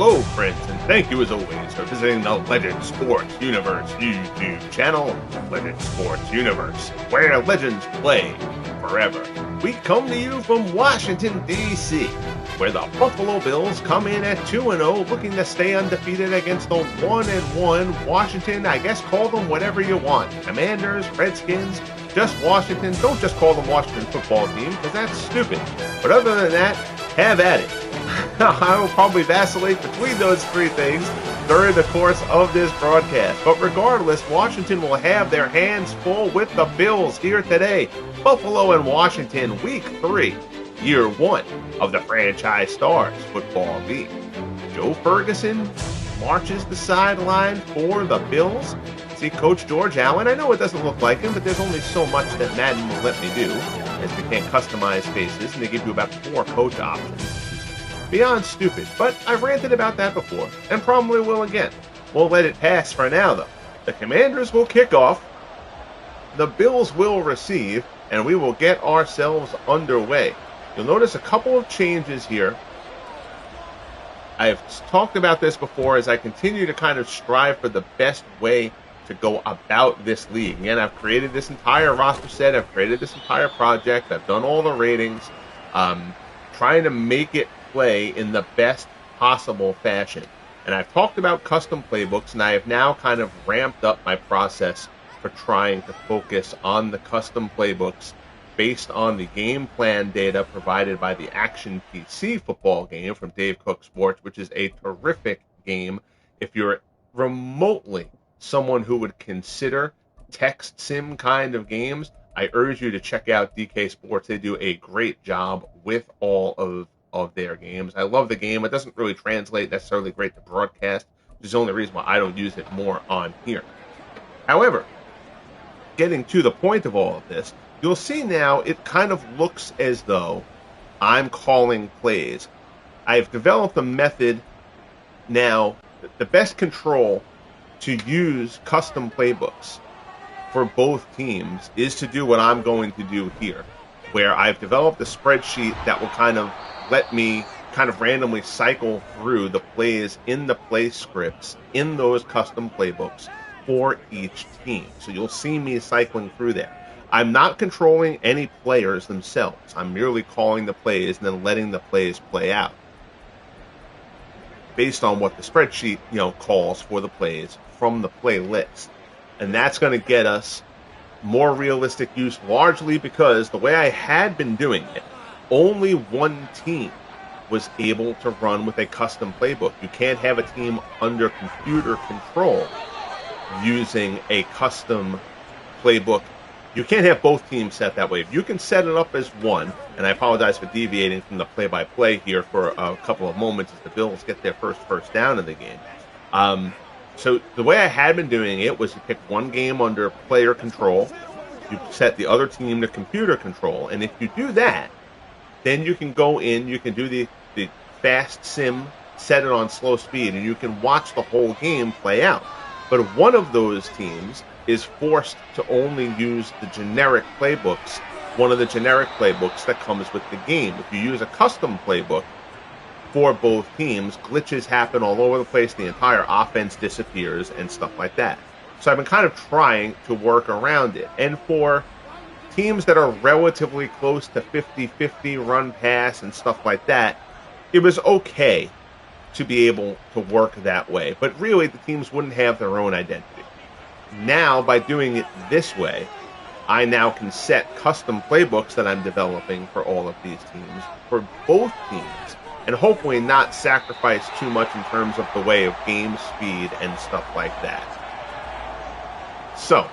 Hello, friends, and thank you as always for visiting the Legend Sports Universe YouTube channel, Legend Sports Universe, where legends play forever. We come to you from Washington, D.C., where the Buffalo Bills come in at 2-0, looking to stay undefeated against the 1-1 Washington. I guess call them whatever you want. Commanders, Redskins, just Washington. Don't just call them Washington football team, because that's stupid. But other than that, have at it. I will probably vacillate between those three things during the course of this broadcast. But regardless, Washington will have their hands full with the Bills here today. Buffalo and Washington, Week 3, Year 1 of the Franchise Stars Football League. Joe Ferguson marches the sideline for the Bills. See Coach George Allen. I know it doesn't look like him, but there's only so much that Madden will let me do, as we can't customize faces, and they give you about 4 coach options. Beyond stupid, but I've ranted about that before, and probably will again. We'll let it pass for now, though. The Commanders will kick off, the Bills will receive, and we will get ourselves underway. You'll notice a couple of changes here. I've talked about this before as I continue to kind of strive for the best way to go about this league. Again, I've created this entire roster set, I've created this entire project, I've done all the ratings, trying to make it play in the best possible fashion. And I've talked about custom playbooks, and I have now kind of ramped up my process for trying to focus on the custom playbooks based on the game plan data provided by the Action PC football game from Dave Cook Sports, which is a terrific game. If you're remotely someone who would consider text sim kind of games, I urge you to check out DK Sports. They do a great job with all of their games. I love the game. It doesn't really translate necessarily great to broadcast, which is the only reason why I don't use it more on here. However, getting to the point of all of this, you'll see now it kind of looks as though I'm calling plays. I've developed a method now, the best control to use custom playbooks for both teams is to do what I'm going to do here, where I've developed a spreadsheet that will kind of let me kind of randomly cycle through the plays in the play scripts in those custom playbooks for each team. So you'll see me cycling through there. I'm not controlling any players themselves. I'm merely calling the plays and then letting the plays play out based on what the spreadsheet, calls for the plays from the playlist. And that's going to get us more realistic use, largely because the way I had been doing it, only one team was able to run with a custom playbook. You can't have a team under computer control using a custom playbook. You can't have both teams set that way. You can set it up as one, and I apologize for deviating from the play-by-play here for a couple of moments as the Bills get their first down in the game. So the way I had been doing it was you pick one game under player control, you set the other team to computer control, and if you do that, then you can go in, you can do the fast sim, set it on slow speed, and you can watch the whole game play out. But if one of those teams is forced to only use the generic playbooks, one of the generic playbooks that comes with the game. If you use a custom playbook for both teams, glitches happen all over the place, the entire offense disappears, and stuff like that. So I've been kind of trying to work around it. And for teams that are relatively close to 50-50 run pass and stuff like that, it was okay to be able to work that way. But really, the teams wouldn't have their own identity. Now, by doing it this way, I now can set custom playbooks that I'm developing for all of these teams, for both teams, and hopefully not sacrifice too much in terms of the way of game speed and stuff like that. So,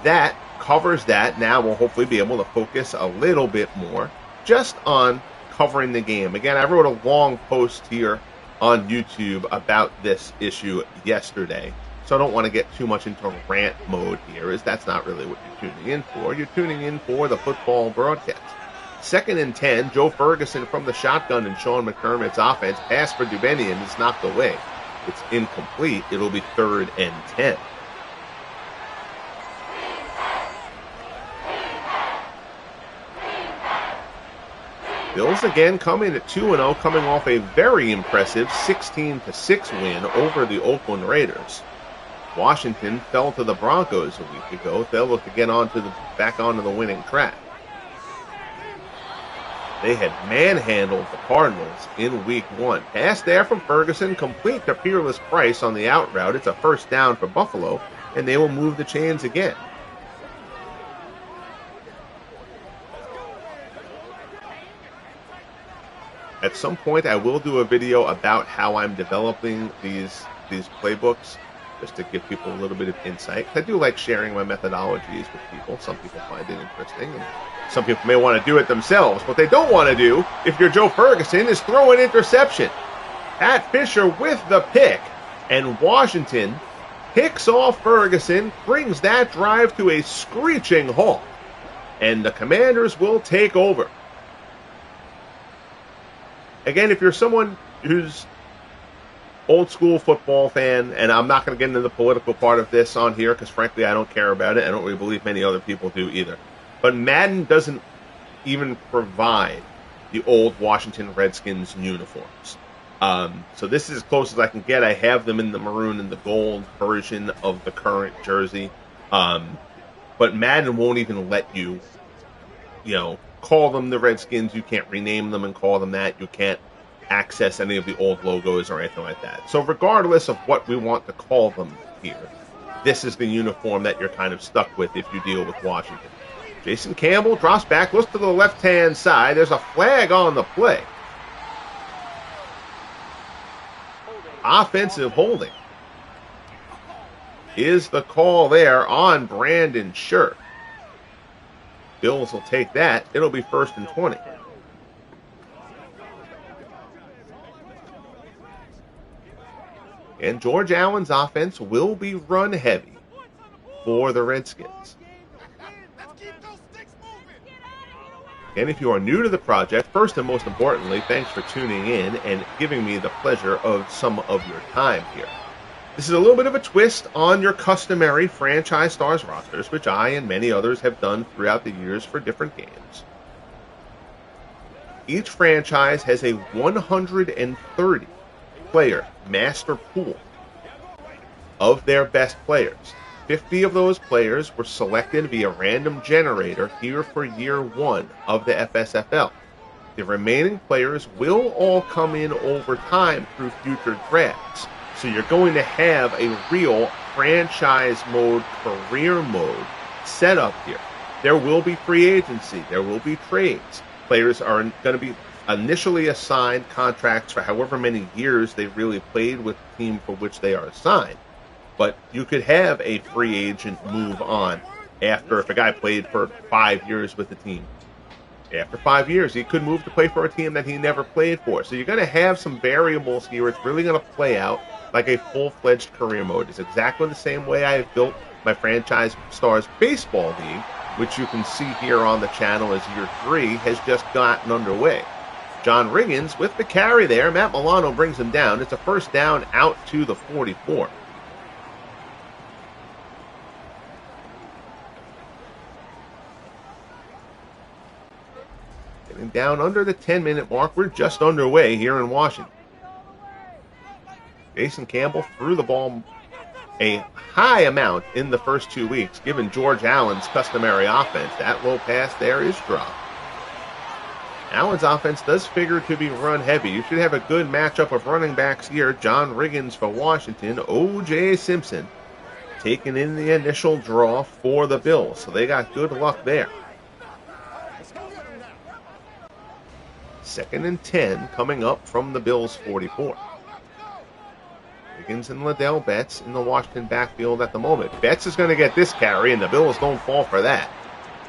that covers that. Now we'll hopefully be able to focus a little bit more just on covering the game. Again, I wrote a long post here on YouTube about this issue yesterday, so I don't want to get too much into rant mode here, as that's not really what you're tuning in for. You're tuning in for the football broadcast. 2nd and 10, Joe Ferguson from the shotgun in Sean McDermott's offense. Pass for Dubenian is knocked away. It's incomplete. It'll be 3rd and 10. Bills again come in at 2-0, coming off a very impressive 16-6 win over the Oakland Raiders. Washington fell to the Broncos a week ago. They'll look to get back onto the winning track. They had manhandled the Cardinals in week 1. Pass there from Ferguson, complete to Peerless Price on the out route. It's a first down for Buffalo, and they will move the chains again. At some point, I will do a video about how I'm developing these playbooks, just to give people a little bit of insight. I do like sharing my methodologies with people. Some people find it interesting, and some people may want to do it themselves. What they don't want to do, if you're Joe Ferguson, is throw an interception. Pat Fisher with the pick, and Washington picks off Ferguson, brings that drive to a screeching halt, and the Commanders will take over. Again, if you're someone who's old school football fan, and I'm not going to get into the political part of this on here because frankly I don't care about it. I don't really believe many other people do either. But Madden doesn't even provide the old Washington Redskins uniforms. So this is as close as I can get. I have them in the maroon and the gold version of the current jersey. But Madden won't even let you, call them the Redskins. You can't rename them and call them that. You can't access any of the old logos or anything like that. So regardless of what we want to call them here, this is the uniform that you're kind of stuck with if you deal with Washington. Jason Campbell drops back, looks to the left-hand side. There's a flag on the play. Offensive holding is the call there on Brandon Scherf. Bills will take that. It'll be 1st and 20. And George Allen's offense will be run heavy for the Redskins. And if you are new to the project, first and most importantly, thanks for tuning in and giving me the pleasure of some of your time here. This is a little bit of a twist on your customary franchise stars rosters, which I and many others have done throughout the years for different games. Each franchise has a 130 player master pool of their best players. 50 of those players were selected via random generator here for year 1 of the FSFL. The remaining players will all come in over time through future drafts. So you're going to have a real franchise mode, career mode set up here. There will be free agency. There will be trades. Players are going to be initially assigned contracts for however many years they really played with the team for which they are assigned. But you could have a free agent move on after, if a guy played for 5 years with the team. After 5 years, he could move to play for a team that he never played for. So you're going to have some variables here. It's really going to play out like a full-fledged career mode. It's exactly the same way I have built my Franchise Stars Baseball League, which you can see here on the channel as year 3 has just gotten underway. John Riggins with the carry there. Matt Milano brings him down. It's a first down out to the 44. Getting down under the 10-minute mark. We're just underway here in Washington. Jason Campbell threw the ball a high amount in the first 2 weeks, given George Allen's customary offense. That low pass there is dropped. Allen's offense does figure to be run heavy. You should have a good matchup of running backs here. John Riggins for Washington, OJ Simpson taking in the initial draw for the Bills. So they got good luck there. 2nd and 10 coming up from the Bills' 44. Riggins and Liddell Betts in the Washington backfield at the moment. Betts is going to get this carry, and the Bills don't fall for that.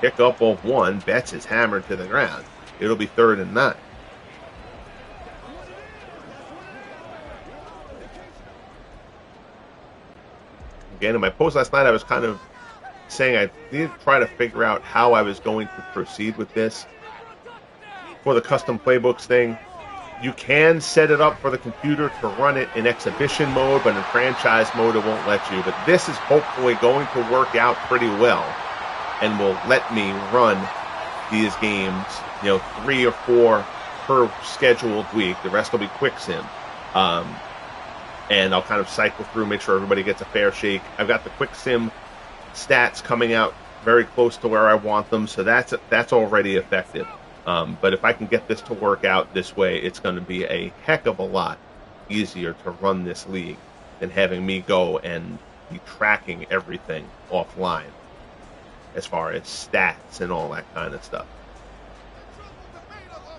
Pick up of 1. Betts is hammered to the ground. It'll be 3rd and 9. Again, in my post last night, I was kind of saying I needed to try to figure out how I was going to proceed with this. For the custom playbooks thing, you can set it up for the computer to run it in exhibition mode, but in franchise mode it won't let you. But this is hopefully going to work out pretty well and will let me run these games, 3 or 4 per scheduled week. The rest will be quick sim. And I'll kind of cycle through, make sure everybody gets a fair shake. I've got the quick sim stats coming out very close to where I want them, so that's already effective. But if I can get this to work out this way, it's going to be a heck of a lot easier to run this league than having me go and be tracking everything offline as far as stats and all that kind of stuff.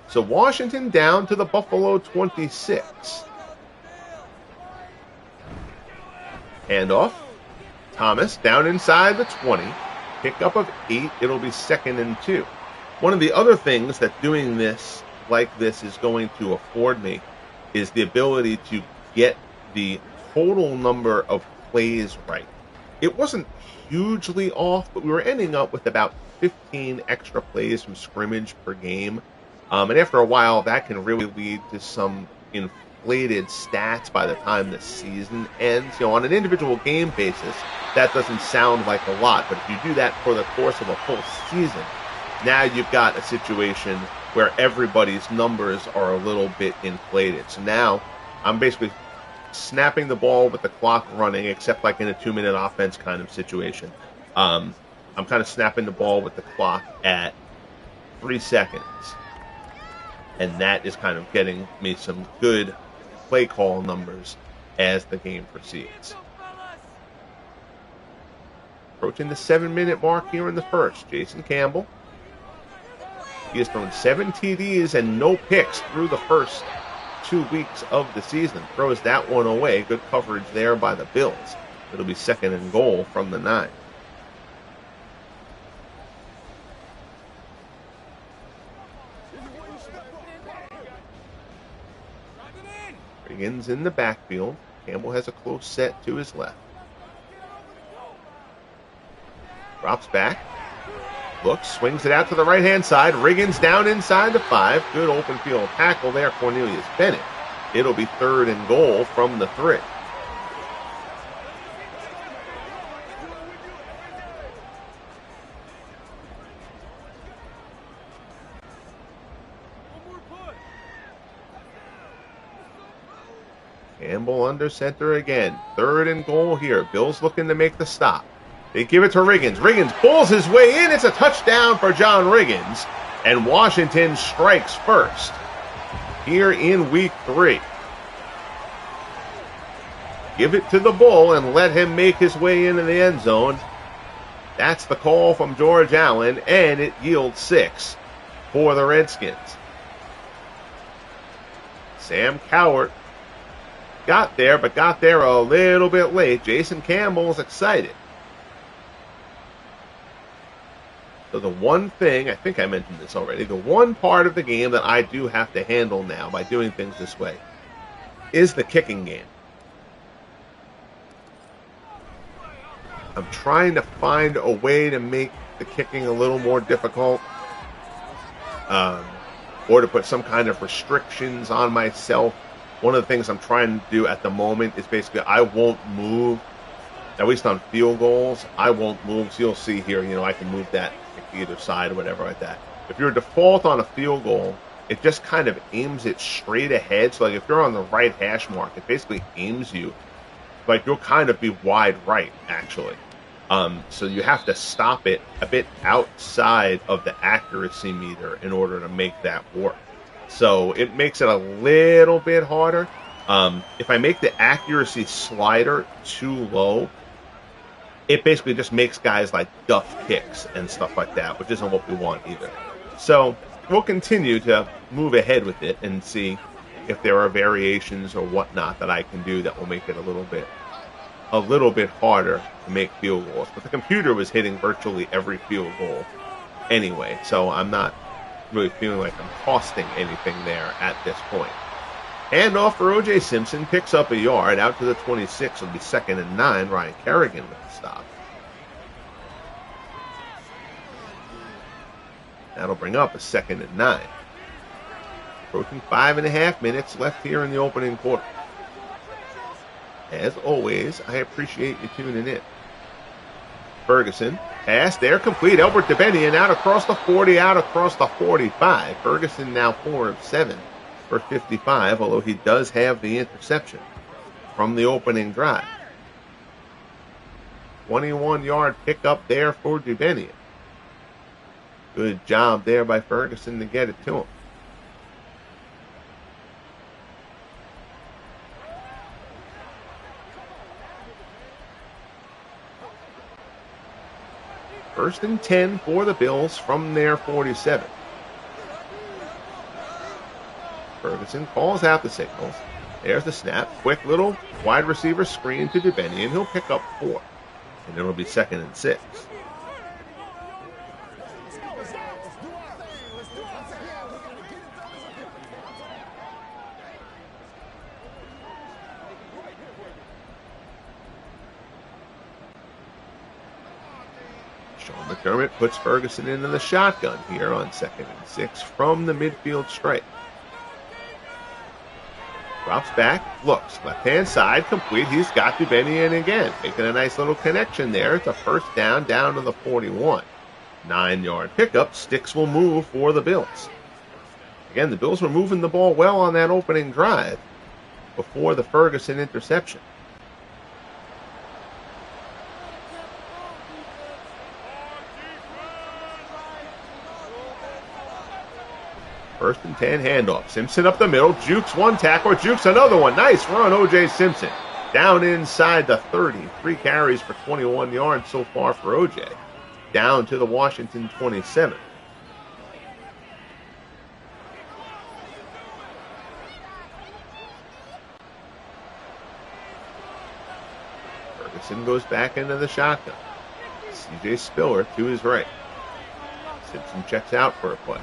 So Washington down to the Buffalo 26. Handoff. Thomas down inside the 20. Pickup of 8. It'll be 2nd and 2. One of the other things that doing this like this is going to afford me is the ability to get the total number of plays right. It wasn't hugely off, but we were ending up with about 15 extra plays from scrimmage per game. And after a while, that can really lead to some inflated stats by the time the season ends. On an individual game basis, that doesn't sound like a lot. But if you do that for the course of a full season, now you've got a situation where everybody's numbers are a little bit inflated. So now I'm basically snapping the ball with the clock running, except like in a 2-minute offense kind of situation. I'm kind of snapping the ball with the clock at 3 seconds. And that is kind of getting me some good play call numbers as the game proceeds. Approaching the 7-minute mark here in the first. Jason Campbell. He has thrown 7 TDs and no picks through the first 2 weeks of the season. Throws that one away. Good coverage there by the Bills. It'll be 2nd and goal from the 9. Riggins in the backfield. Campbell has a close set to his left. Drops back. Looks, swings it out to the right-hand side. Riggins down inside the 5. Good open field tackle there, Cornelius Bennett. It'll be 3rd and goal from the 3. Campbell under center again. 3rd and goal here. Bills looking to make the stop. They give it to Riggins. Riggins pulls his way in. It's a touchdown for John Riggins. And Washington strikes first here in week 3. Give it to the Bull and let him make his way into the end zone. That's the call from George Allen, and it yields 6 for the Redskins. Sam Cowart got there, but got there a little bit late. Jason Campbell's excited. So the one thing, I think I mentioned this already, the one part of the game that I do have to handle now by doing things this way is the kicking game. I'm trying to find a way to make the kicking a little more difficult, or to put some kind of restrictions on myself. One of the things I'm trying to do at the moment is basically I won't move, at least on field goals, I won't move. So you'll see here, I can move that to either side or whatever like that. If you're default on a field goal, it just kind of aims it straight ahead. So like if you're on the right hash mark, it basically aims you like you'll kind of be wide right, actually. So you have to stop it a bit outside of the accuracy meter in order to make that work. So it makes it a little bit harder. If I make the accuracy slider too low, it basically just makes guys like duff kicks and stuff like that, which isn't what we want either. So we'll continue to move ahead with it and see if there are variations or whatnot that I can do that will make it a little bit harder to make field goals. But the computer was hitting virtually every field goal anyway, so I'm not really feeling like I'm costing anything there at this point. Handoff for OJ Simpson, picks up a yard out to the 26. It'll be 2nd and 9. Ryan Kerrigan with the stop. That'll bring up a 2nd and 9. Approaching 5.5 minutes left here in the opening quarter. As always, I appreciate you tuning in. Ferguson pass there, complete. Elbert DeBenian out across the 40, out across the 45. Ferguson now 4 of 7 for 55, although he does have the interception from the opening drive. 21-yard pickup there for DeBenian. Good job there by Ferguson to get it to him. First and 10 for the Bills from their 47. Ferguson calls out the signals. There's the snap. Quick little wide receiver screen to DeBenian. He'll pick up 4. And it'll be 2nd and 6. McDermott puts Ferguson into the shotgun here on 2nd and 6 from the midfield straight. Drops back, looks, left-hand side, complete. He's got DeBenian again, making a nice little connection there. It's a first down to the 41. 9-yard pickup. Sticks will move for the Bills. Again, the Bills were moving the ball well on that opening drive before the Ferguson interception. First and 10 handoff. Simpson up the middle. Jukes one tackle. Jukes another one. Nice run, OJ Simpson. Down inside the 30. 3 carries for 21 yards so far for OJ. Down to the Washington 27. Ferguson goes back into the shotgun. CJ Spiller to his right. Simpson checks out for a play.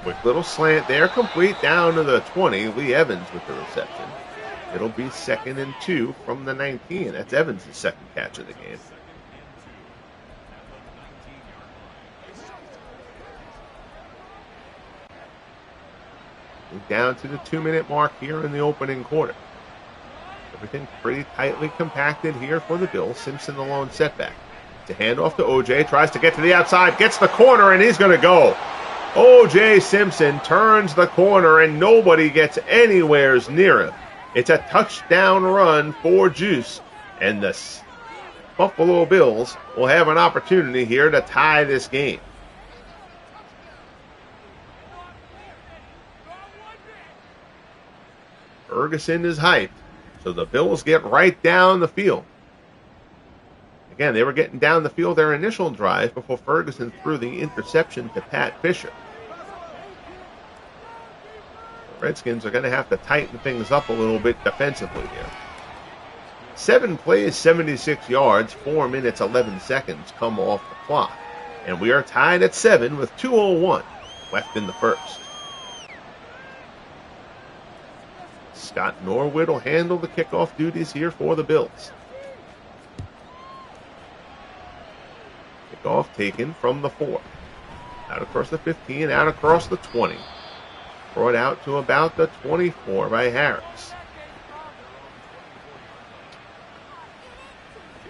Quick little slant there, complete down to the 20. Lee Evans with the reception. It'll be 2nd and 2 from the 19. That's Evans' second catch of the game. We're down to the 2-minute mark here in the opening quarter. Everything pretty tightly compacted here for the Bills. Simpson the lone setback. To hand off to OJ, tries to get to the outside, gets the corner, and he's going to go. OJ Simpson turns the corner and nobody gets anywhere near him. It's a touchdown run for Juice, and the Buffalo Bills will have an opportunity here to tie this game. Ferguson is hyped, so the Bills get right down the field. Again, they were getting down the field their initial drive before Ferguson threw the interception to Pat Fisher. The Redskins are going to have to tighten things up a little bit defensively here. 7 plays, 76 yards, 4 minutes, 11 seconds come off the clock. And we are tied at 7 with 2:01 left in the first. Scott Norwood will handle the kickoff duties here for the Bills. Kickoff taken from the 4. Out across the 15, out across the 20. Brought out to about the 24 by Harris.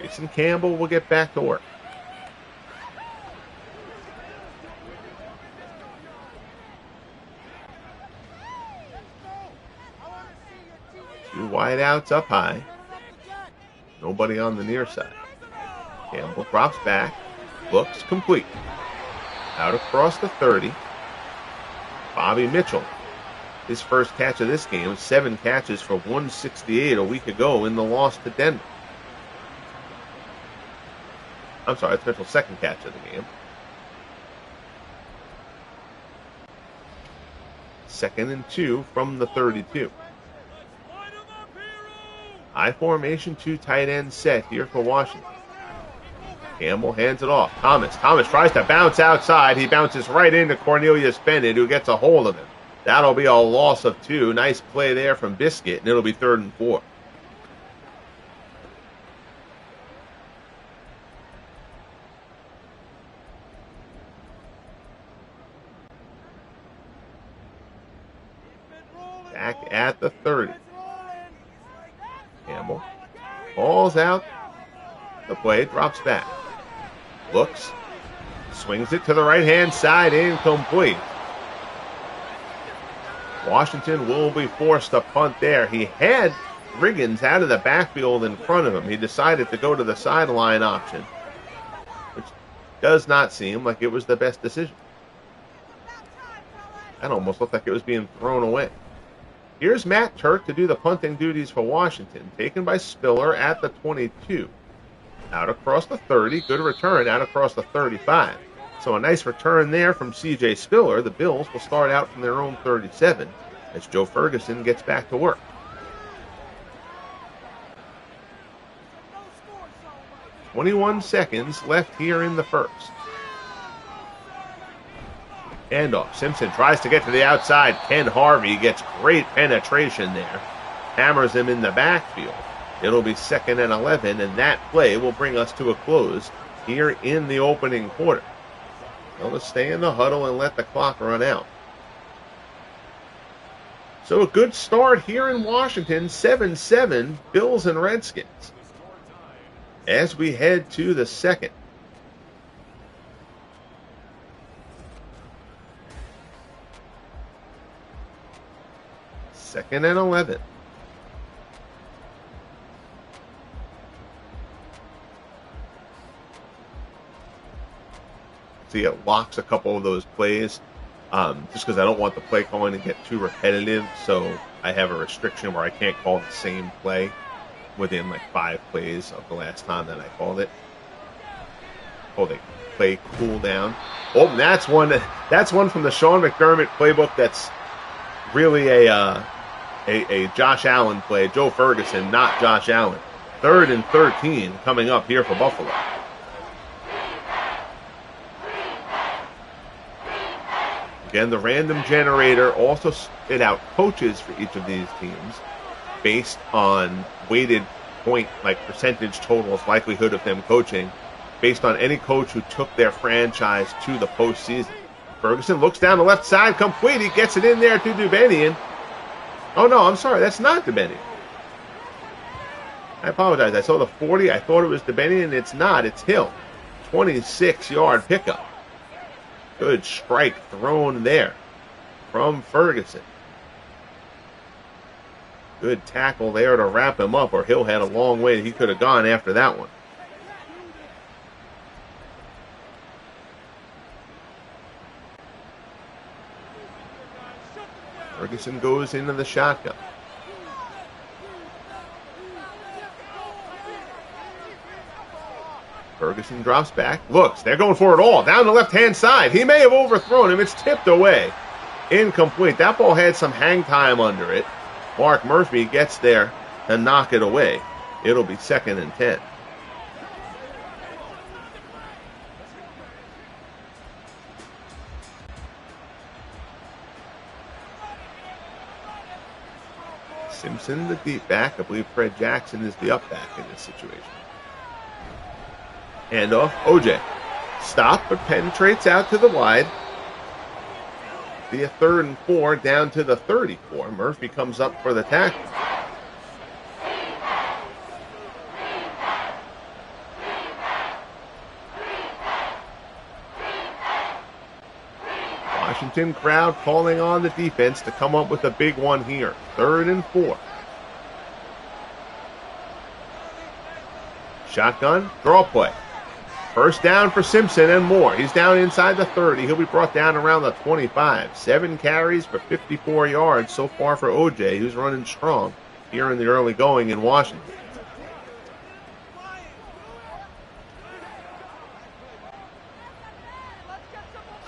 Jason Campbell will get back to work. Two wide outs up high. Nobody on the near side. Campbell drops back. Looks complete. Out across the 30. Bobby Mitchell. His first catch of this game was 7 catches for 168 a week ago in the loss to Denver. I'm sorry, it's Mitchell's second catch of the game. 2nd and 2 from the 32. High formation, 2 tight end set here for Washington. Campbell hands it off. Thomas tries to bounce outside. He bounces right into Cornelius Bennett, who gets a hold of him. That'll be a loss of 2. Nice play there from Biscuit, and it'll be 3rd and 4. Back at the 30. Campbell falls out. The play drops back. Looks. Swings it to the right-hand side. Incomplete. Washington will be forced to punt there. He had Riggins out of the backfield in front of him. He decided to go to the sideline option, which does not seem like it was the best decision. That almost looked like it was being thrown away. Here's Matt Turk to do the punting duties for Washington. Taken by Spiller at the 22. Out across the 30. Good return out across the 35. So a nice return there from C.J. Spiller. The Bills will start out from their own 37 as Joe Ferguson gets back to work. "21 seconds left here in the first. Handoff. Simpson tries to get to the outside. Ken Harvey gets great penetration there. Hammers him in the backfield. It'll be 2nd and 11, and that play will bring us to a close here in the opening quarter. They'll just stay in the huddle and let the clock run out. So a good start here in Washington, 7-7, Bills and Redskins. As we head to the second. Second and 11. See, it locks a couple of those plays just because I don't want the play calling to get too repetitive. So I have a restriction where I can't call the same play within like 5 plays of the last time that I called it. Oh, they play cool down. Oh, that's one from the Sean McDermott playbook that's really a Josh Allen play. Joe Ferguson, not Josh Allen. 3rd and 13 coming up here for Buffalo. Again, the random generator also spit out coaches for each of these teams based on weighted point, like percentage totals, likelihood of them coaching, based on any coach who took their franchise to the postseason. Ferguson looks down the left side, complete. He gets it in there to Dubenian. Oh, no, I'm sorry. That's not Dubenian. I apologize. I saw the 40. I thought it was Dubenian. It's not. It's Hill. 26-yard pickup. Good strike thrown there from Ferguson. Good tackle there to wrap him up, or Hill had a long way he could have gone after that one. Ferguson goes into the shotgun. Ferguson drops back, looks, they're going for it all, down the left-hand side. He may have overthrown him. It's tipped away. Incomplete. That ball had some hang time under it. Mark Murphy gets there to knock it away. It'll be 2nd and 10. Simpson, the deep back. I believe Fred Jackson is the up back in this situation. Handoff, OJ. Stop, but penetrates out to the wide. Be a 3rd and 4 down to the 34. Murphy comes up for the tackle. Washington crowd calling on the defense to come up with a big one here. 3rd and 4. Shotgun, draw play. First down for Simpson and more. He's down inside the 30. He'll be brought down around the 25. 7 carries for 54 yards so far for OJ, who's running strong here in the early going in Washington.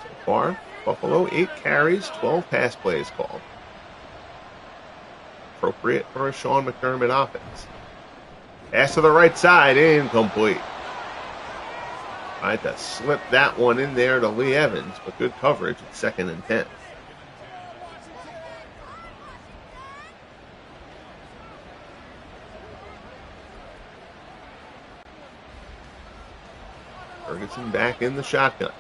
So far, Buffalo, 8 carries, 12 pass plays called. Appropriate for a Sean McDermott offense. Pass to the right side, incomplete. Tried to slip that one in there to Lee Evans, but good coverage at 2nd and 10. Ferguson back in the shotgun.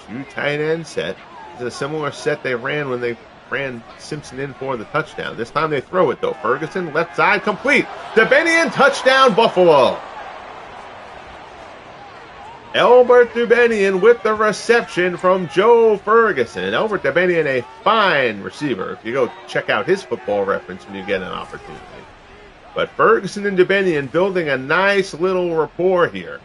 2 tight end set. It's a similar set they ran when they ran Simpson in for the touchdown. This time they throw it, though. Ferguson, left side, complete. Dubenian, touchdown, Buffalo. Albert Dubenian with the reception from Joe Ferguson. Albert Dubenian, a fine receiver. If you go check out his Football Reference when you get an opportunity. But Ferguson and Dubenian building a nice little rapport here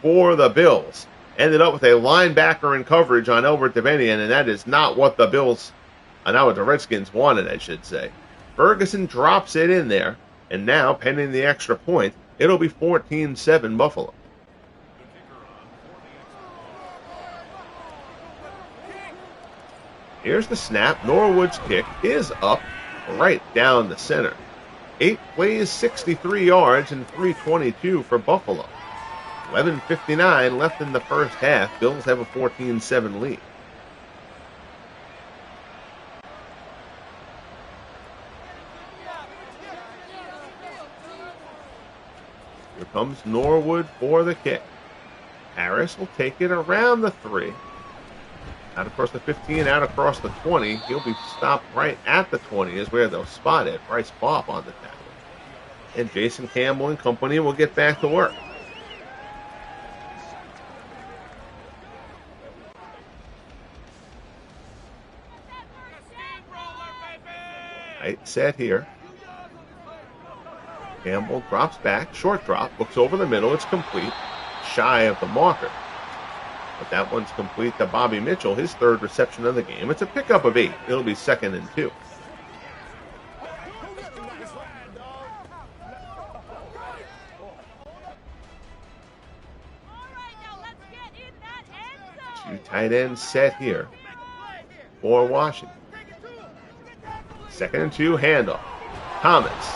for the Bills. Ended up with a linebacker in coverage on Albert Dubenian, and that is not what the Bills, not what the Redskins wanted, I should say. Ferguson drops it in there, and now, pending the extra point, it'll be 14-7 Buffalo. Here's the snap. Norwood's kick is up right down the center. 8 plays, 63 yards, and 322 for Buffalo. 11:59 left in the first half. Bills have a 14-7 lead. Here comes Norwood for the kick. Harris will take it around the 3. Out across the 15, out across the 20. He'll be stopped right at the 20 is where they'll spot it. Bryce Bopp on the tackle. And Jason Campbell and company will get back to work. Tight set here. Campbell drops back. Short drop. Looks over the middle. It's complete. Shy of the marker. But that one's complete to Bobby Mitchell, his 3rd reception of the game. It's a pickup of 8. It'll be 2nd and 2. Two tight ends set here for Washington. 2nd and 2, handoff. Thomas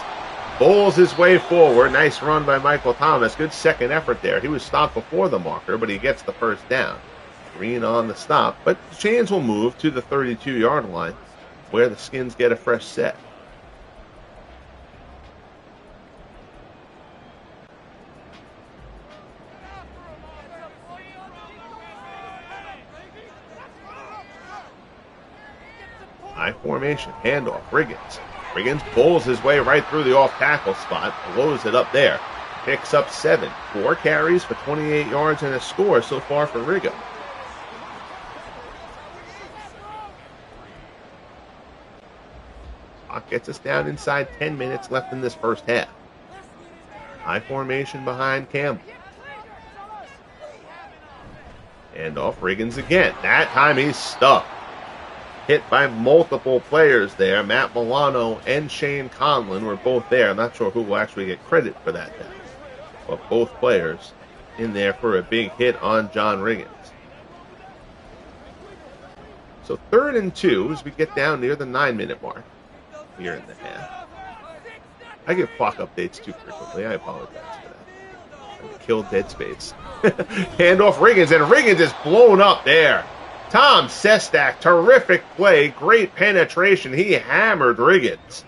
bowls his way forward. Nice run by Michael Thomas. Good second effort there. He was stopped before the marker, but he gets the first down. Green on the stop, but the chains will move to the 32-yard line where the Skins get a fresh set. High formation, handoff, Riggins. Riggins bowls his way right through the off-tackle spot, blows it up there. Picks up 7. 4 carries for 28 yards and a score so far for Riggins. Clock gets us down inside 10 minutes left in this first half. High formation behind Campbell. And off Riggins again. That time he's stuck. Hit by multiple players there. Matt Milano and Shane Conlon were both there. I'm not sure who will actually get credit for that time. But both players in there for a big hit on John Riggins. So 3rd and 2 as we get down near the 9-minute mark here in the half. I give clock updates too frequently. I apologize for that. I killed dead space. Handoff Riggins, and Riggins is blown up there. Tom Sestak, terrific play, great penetration. He hammered Riggins.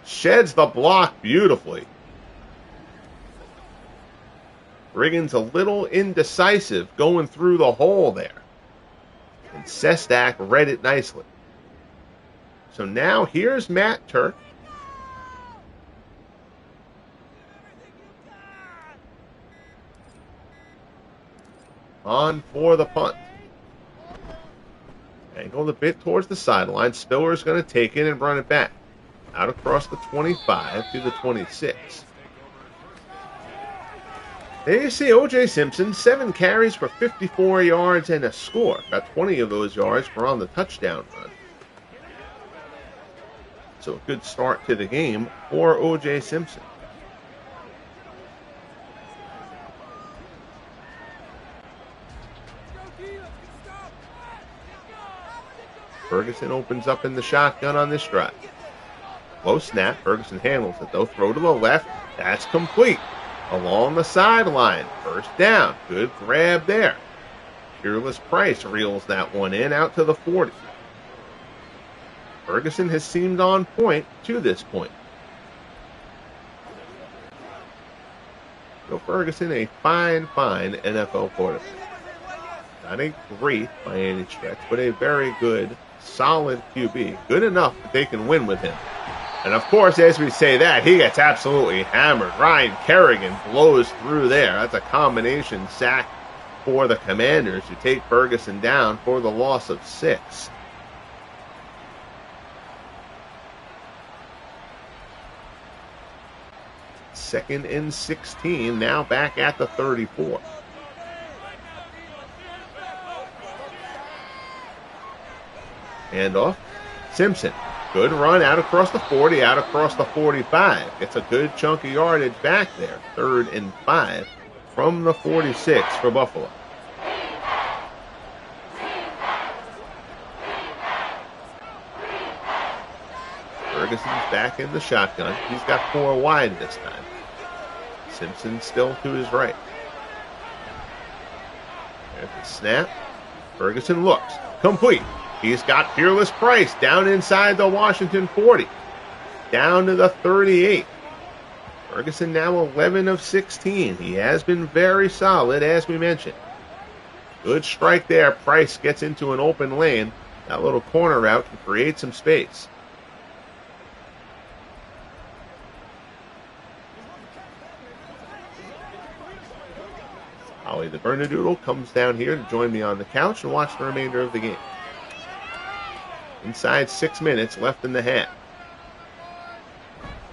Sheds the block beautifully. Riggins a little indecisive going through the hole there. And Sestak read it nicely. So now here's Matt Turk. On for the punt. Angled a bit towards the sideline. Spiller's going to take it and run it back. Out across the 25 to the 26. There you see OJ Simpson, 7 carries for 54 yards and a score. About 20 of those yards were on the touchdown run. So a good start to the game for OJ Simpson. Ferguson opens up in the shotgun on this drive. Low snap. Ferguson handles it, though. Throw to the left. That's complete. Along the sideline. First down. Good grab there. Fearless Price reels that one in out to the 40. Ferguson has seemed on point to this point. So Ferguson, a fine NFL quarterback. Not a great by any stretch, but a very good, solid QB. Good enough that they can win with him. And of course, as we say that, he gets absolutely hammered. Ryan Kerrigan blows through there. That's a combination sack for the Commanders, who take Ferguson down for the loss of 6. Second and 16, now back at the 34. Handoff. Simpson. Good run out across the 40, out across the 45. Gets a good chunk of yardage back there. 3rd and 5 from the 46 for Buffalo. Ferguson's back in the shotgun. He's got 4 wide this time. Simpson still to his right. There's the snap. Ferguson looks. Complete. He's got Fearless Price down inside the Washington 40. Down to the 38. Ferguson now 11 of 16. He has been very solid, as we mentioned. Good strike there. Price gets into an open lane. That little corner route can create some space. Holly the Bernadoodle comes down here to join me on the couch and watch the remainder of the game. Inside 6 minutes left in the half.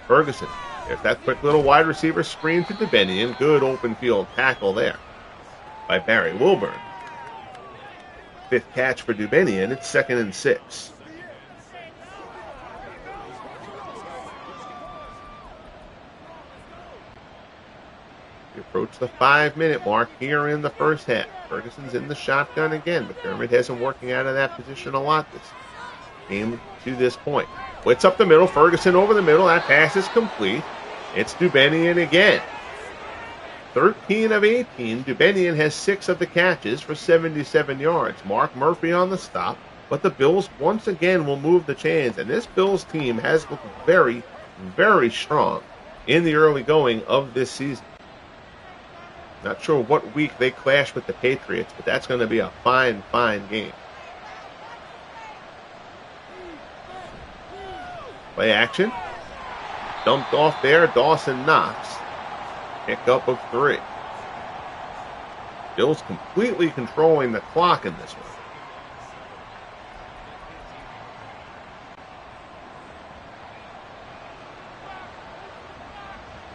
Ferguson. There's that quick little wide receiver screen to DeBenian. Good open field tackle there by Barry Wilburn. 5th catch for DeBenian. It's 2nd and 6. We approach the 5-minute mark here in the first half. Ferguson's in the shotgun again. McDermott hasn't working out of that position a lot this game to this point. Blitz up the middle. Ferguson over the middle. That pass is complete. It's DeBenian again. 13 of 18. DeBenian has 6 of the catches for 77 yards. Mark Murphy on the stop. But the Bills once again will move the chains. And this Bills team has looked very, very strong in the early going of this season. Not sure what week they clash with the Patriots, but that's going to be a fine, fine game. Play action. Dumped off there. Dawson Knox. Pickup of 3. Bills completely controlling the clock in this one.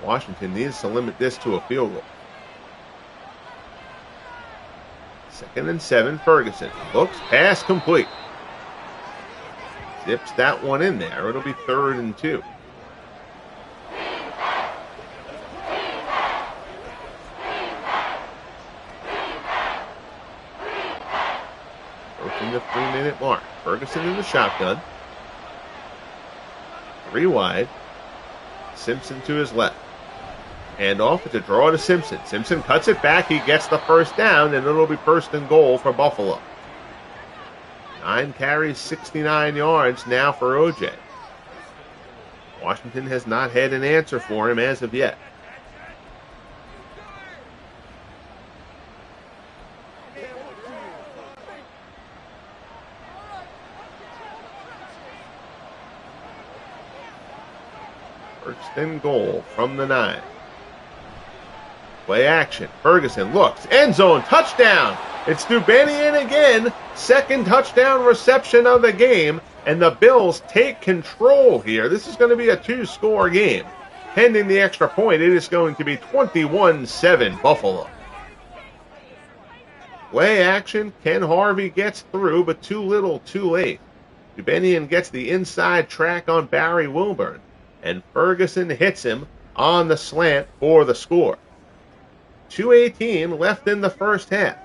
Washington needs to limit this to a field goal. 2nd and 7. Ferguson. Looks. Pass complete. Zips that one in there. It'll be 3rd and 2. Approaching the 3-minute mark. Ferguson in the shotgun. 3 wide. Simpson to his left. Handoff. It's a draw to Simpson. Simpson cuts it back. He gets the first down, and it'll be 1st and goal for Buffalo. 9 carries, 69 yards now for OJ. Washington has not had an answer for him as of yet. First and goal from the 9. Play action. Ferguson looks. End zone. Touchdown. It's DeBenian again. 2nd touchdown reception of the game. And the Bills take control here. This is going to be a 2-score game. Pending the extra point, it is going to be 21-7 Buffalo. Play action. Ken Harvey gets through, but too little, too late. DeBenian gets the inside track on Barry Wilburn. And Ferguson hits him on the slant for the score. 2:18 left in the first half.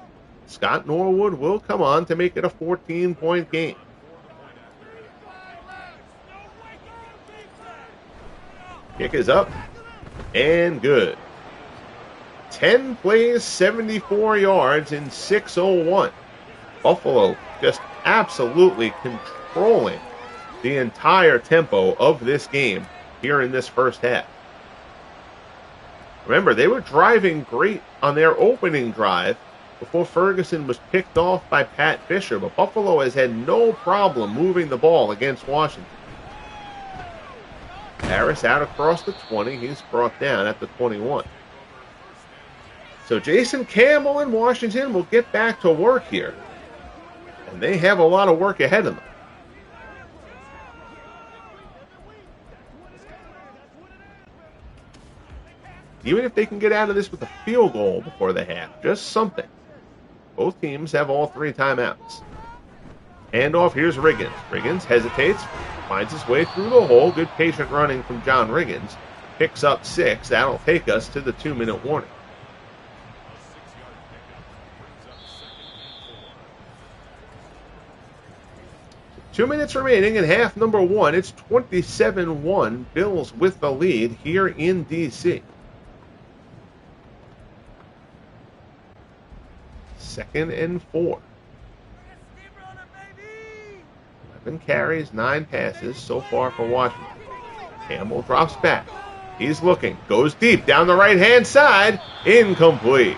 Scott Norwood will come on to make it a 14-point game. Kick is up and good. 10 plays, 74 yards in 6:01. Buffalo just absolutely controlling the entire tempo of this game here in this first half. Remember, they were driving great on their opening drive before Ferguson was picked off by Pat Fisher, but Buffalo has had no problem moving the ball against Washington. Harris out across the 20. He's brought down at the 21. So Jason Campbell and Washington will get back to work here. And they have a lot of work ahead of them. Even if they can get out of this with a field goal before the half, just something. Both teams have all 3 timeouts. Handoff, here's Riggins. Riggins hesitates, finds his way through the hole. Good patient running from John Riggins. Picks up 6. That'll take us to the 2-minute warning. Two minutes remaining in half number 1. It's 27-1. Bills with the lead here in D.C. 2nd and 4. 11 carries, 9 passes so far for Washington. Campbell drops back. He's looking. Goes deep down the right-hand side. Incomplete.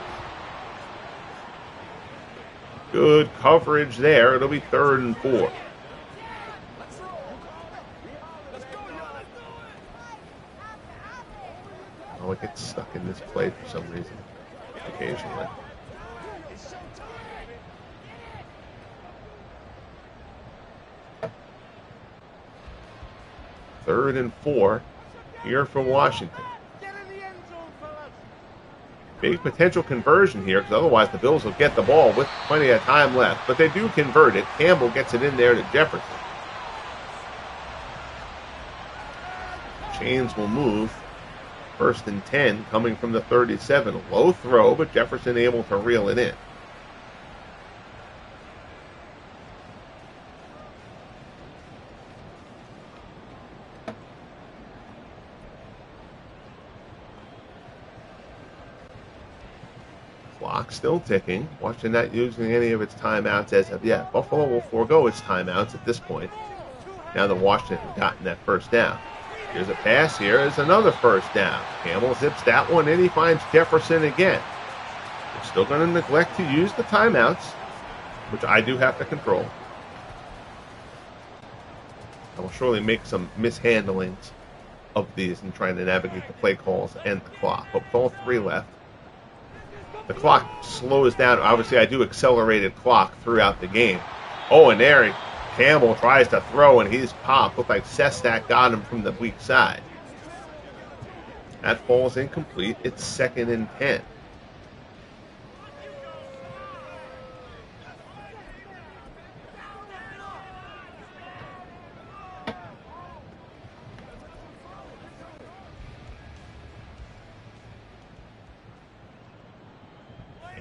Good coverage there. It'll be 3rd and 4. Oh, it gets stuck in this play for some reason. Occasionally. Third and 4 here for Washington. Big potential conversion here because otherwise the Bills will get the ball with plenty of time left. But they do convert it. Campbell gets it in there to Jefferson. Chains will move. 1st and 10 coming from the 37. Low throw, but Jefferson able to reel it in. Clock still ticking. Washington not using any of its timeouts as of yet. Buffalo will forego its timeouts at this point. Now that Washington has gotten that first down. Here's a pass. Here is another first down. Campbell zips that one in. He finds Jefferson again. They're still going to neglect to use the timeouts, which I do have to control. I will surely make some mishandlings of these in trying to navigate the play calls and the clock. But with all 3 left, the clock slows down. Obviously, I do accelerated clock throughout the game. Oh, and there Campbell tries to throw, and he's popped. Looked like Sestak got him from the weak side. That falls incomplete. It's 2nd and 10.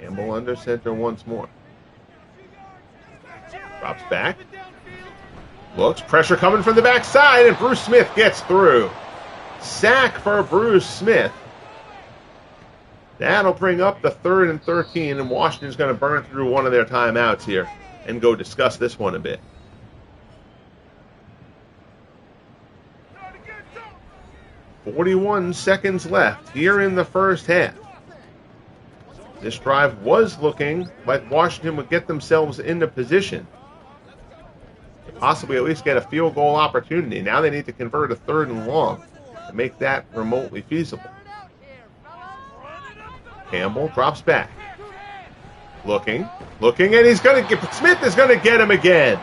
Campbell under center once more. Drops back. Looks, pressure coming from the backside, and Bruce Smith gets through. Sack for Bruce Smith. That'll bring up the 3rd and 13, and Washington's going to burn through one of their timeouts here and go discuss this one a bit. "41 seconds left here in the first half. This drive was looking like Washington would get themselves into position to possibly at least get a field goal opportunity. Now they need to convert a 3rd and long to make that remotely feasible. Campbell drops back. Looking, and he's going to get, Smith is going to get him again.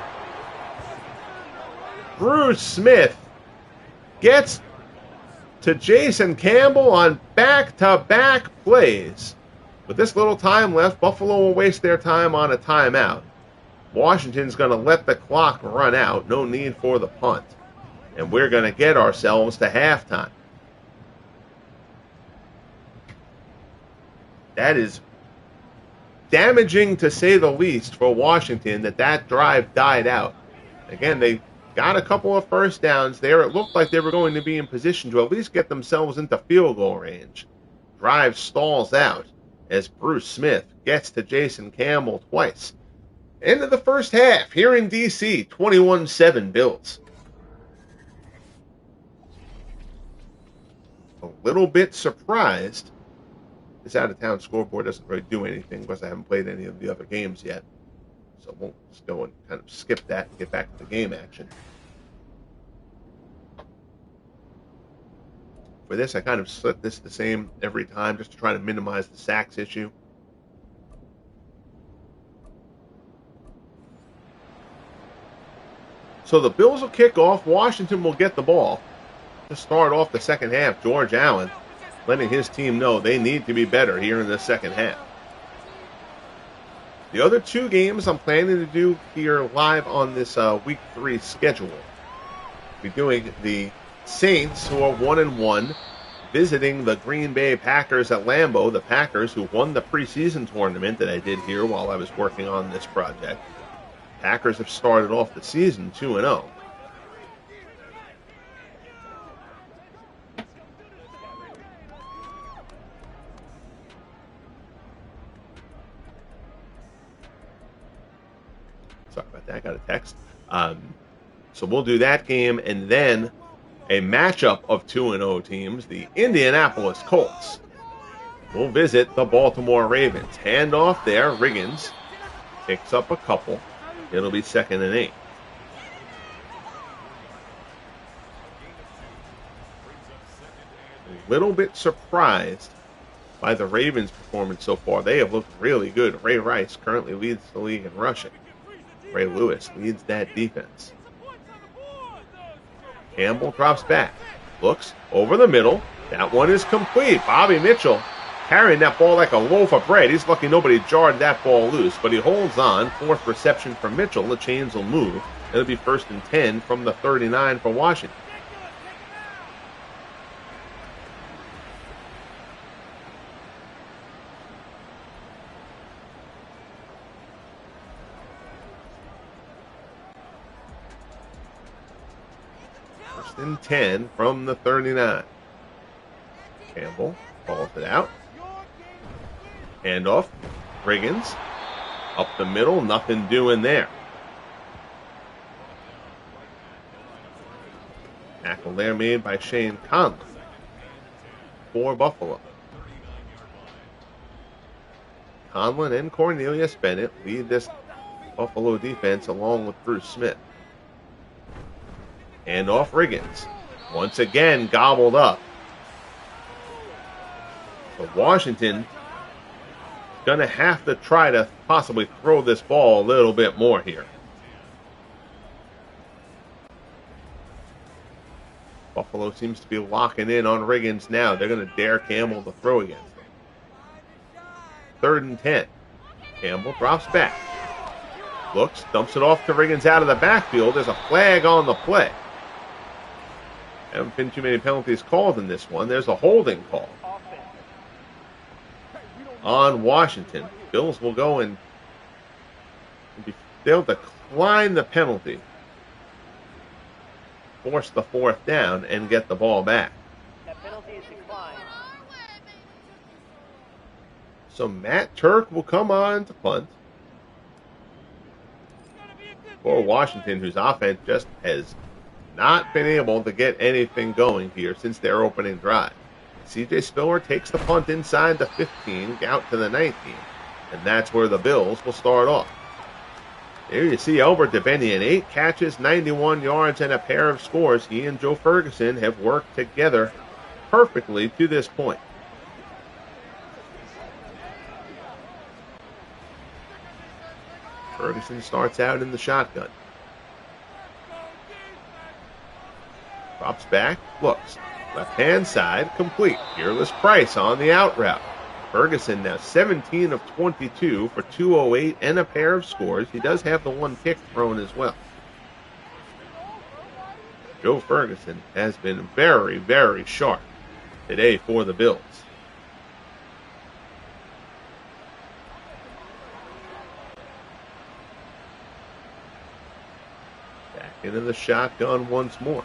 Bruce Smith gets to Jason Campbell on back-to-back plays. With this little time left, Buffalo will waste their time on a timeout. Washington's going to let the clock run out. No need for the punt. And we're going to get ourselves to halftime. That is damaging, to say the least, for Washington, that drive died out. Again, they got a couple of first downs there. It looked like they were going to be in position to at least get themselves into field goal range. Drive stalls out as Bruce Smith gets to Jason Campbell twice. End of the first half here in D.C., 21-7 Bills. A little bit surprised. This out-of-town scoreboard doesn't really do anything because I haven't played any of the other games yet. So we'll just go and kind of skip that and get back to the game action. For this, I kind of split this the same every time just to try to minimize the sacks issue. So the Bills will kick off. Washington will get the ball to start off the second half. George Allen letting his team know they need to be better here in the second half. The other two games I'm planning to do here live on this Week 3 schedule. We're doing the Saints, who are 1-1, visiting the Green Bay Packers at Lambeau. The Packers, who won the preseason tournament that I did here while I was working on this project. Packers have started off the season 2-0. Sorry about that. I got a text. So we'll do that game, and then a matchup of 2-0 teams, the Indianapolis Colts will visit the Baltimore Ravens. Handoff there. Riggins picks up a couple. It'll be 2nd and 8. A little bit surprised by the Ravens' performance so far. They have looked really good. Ray Rice currently leads the league in rushing. Ray Lewis leads that defense. Campbell drops back. Looks over the middle. That one is complete. Bobby Mitchell carrying that ball like a loaf of bread. He's lucky nobody jarred that ball loose, but he holds on. 4th reception from Mitchell. The chains will move. It'll be 1st and 10 from the 39 for Washington. First and 10 from the 39. Campbell calls it out. Handoff. Riggins. Up the middle. Nothing doing there. Tackle there made by Shane Conlon for Buffalo. Conlon and Cornelius Bennett lead this Buffalo defense along with Bruce Smith. Handoff Riggins. Once again gobbled up. So Washington going to have to try to possibly throw this ball a little bit more here. Buffalo seems to be locking in on Riggins now. They're going to dare Campbell to throw against him. 3rd and 10. Campbell drops back. Looks, dumps it off to Riggins out of the backfield. There's a flag on the play. Haven't been too many penalties called in this one. There's a holding call on Washington. Bills will go and they'll decline the penalty, force the 4th down, and get the ball back. That penalty is declined. So Matt Turk will come on to punt for Washington, whose offense just has not been able to get anything going here since their opening drive. C.J. Spiller takes the punt inside the 15, out to the 19, and that's where the Bills will start off. There you see Albert DeBenian, 8 catches, 91 yards, and a pair of scores. He and Joe Ferguson have worked together perfectly to this point. Ferguson starts out in the shotgun. Drops back, looks. Left-hand side, complete. Fearless Price on the out route. Ferguson now 17 of 22 for 208 and a pair of scores. He does have the one pick thrown as well. Joe Ferguson has been very, very sharp today for the Bills. Back into the shotgun once more.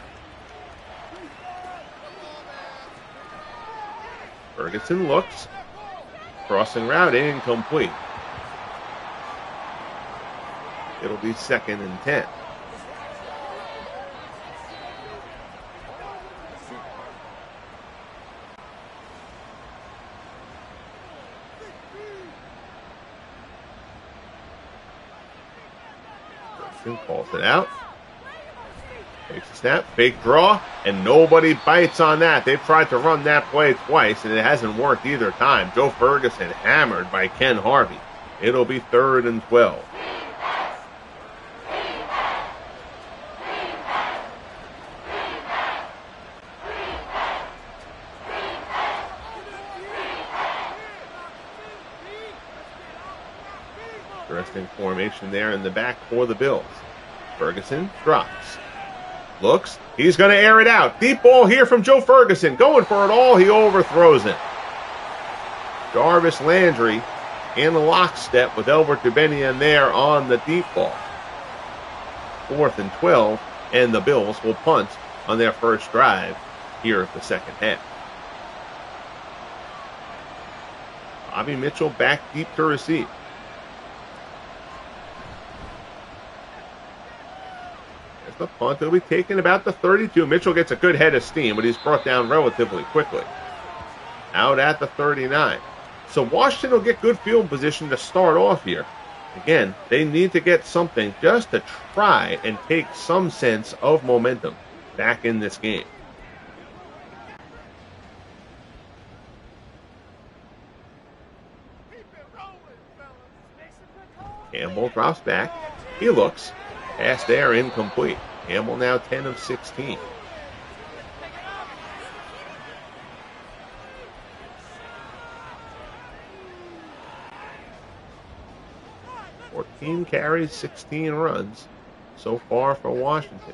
Ferguson looks. Crossing route incomplete. It'll be 2nd and 10. Ferguson calls it out. Takes a snap, fake draw, and nobody bites on that. They've tried to run that play twice, and it hasn't worked either time. Joe Ferguson hammered by Ken Harvey. It'll be 3rd and 12. Interesting formation there in the back for the Bills. Ferguson drops. Looks. He's going to air it out. Deep ball here from Joe Ferguson. Going for it all. He overthrows it. Jarvis Landry in lockstep with Albert Dubenian there on the deep ball. 4th and 12. And the Bills will punt on their first drive here at the second half. Bobby Mitchell back deep to receive. The punt will be taken about the 32. Mitchell gets a good head of steam, but he's brought down relatively quickly. Out at the 39. So Washington will get good field position to start off here. Again, they need to get something just to try and take some sense of momentum back in this game. Campbell drops back. He looks. Pass there, incomplete. Campbell now 10 of 16. Fourteen carries, 16 runs so far for Washington.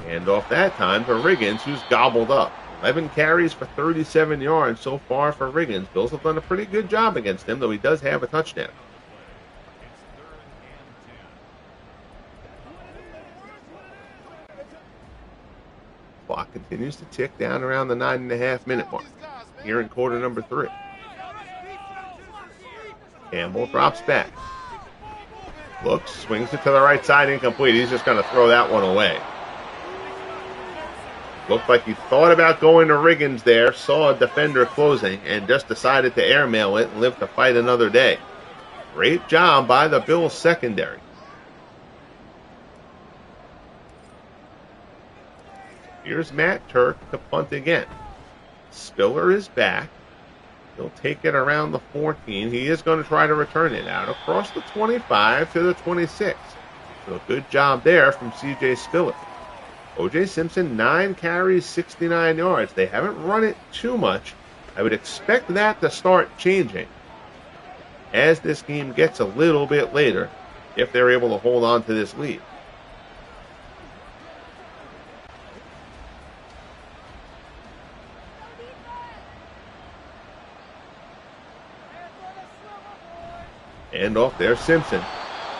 And off that time for Riggins, who's gobbled up. 11 carries for 37 yards so far for Riggins. Bills have done a pretty good job against him, though he does have a touchdown. Clock continues to tick down around the 9.5-minute mark here in quarter number 3. Campbell drops back. Looks, swings it to the right side, incomplete. He's just going to throw that one away. Looked like he thought about going to Riggins there, saw a defender closing, and just decided to airmail it and live to fight another day. Great job by the Bills secondary. Here's Matt Turk to punt again. Spiller is back. He'll take it around the 14. He is going to try to return it out across the 25 to the 26. So a good job there from C.J. Spiller. OJ Simpson, 9 carries, 69 yards. They haven't run it too much. I would expect that to start changing as this game gets a little bit later if they're able to hold on to this lead. And off there, Simpson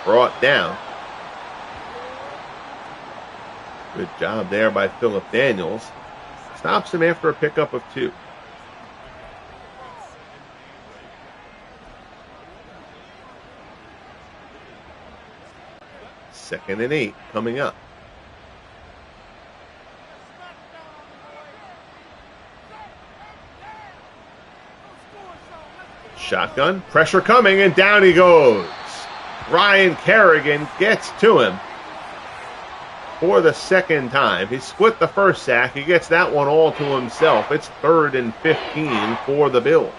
brought down. Good job there by Phillip Daniels. Stops him after a pickup of 2. Second and 8 coming up. Shotgun, pressure coming, and down he goes. Ryan Kerrigan gets to him for the second time. He split the first sack. He gets that one all to himself. It's 3rd and 15 for the Bills.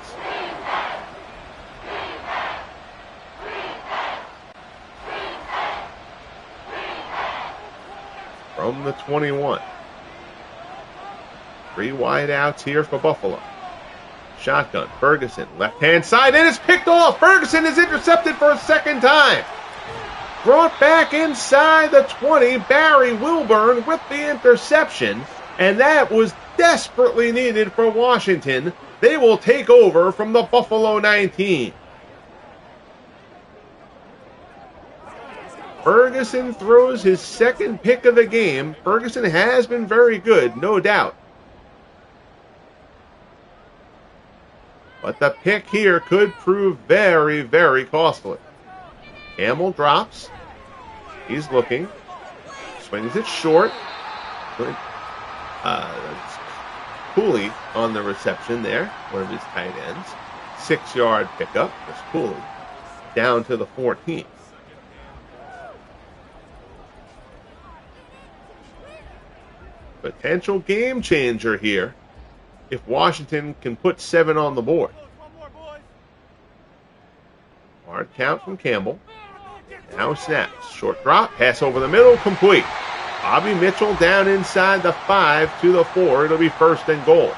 From the 21. 3 wide outs here for Buffalo. Shotgun, Ferguson, left-hand side, and it's picked off. Ferguson is intercepted for a second time. Brought back inside the 20, Barry Wilburn with the interception, and that was desperately needed for Washington. They will take over from the Buffalo 19. Ferguson throws his second pick of the game. Ferguson has been very good, no doubt. But the pick here could prove very, very costly. Hamill drops. He's looking. Swings it short. Cooley on the reception there. One of his tight ends. 6-yard pickup. There's Cooley down to the 14. Potential game changer here if Washington can put 7 on the board. Hard count from Campbell. Now snaps. Short drop. Pass over the middle. Complete. Bobby Mitchell down inside the 5 to the 4. It'll be 1st and goal.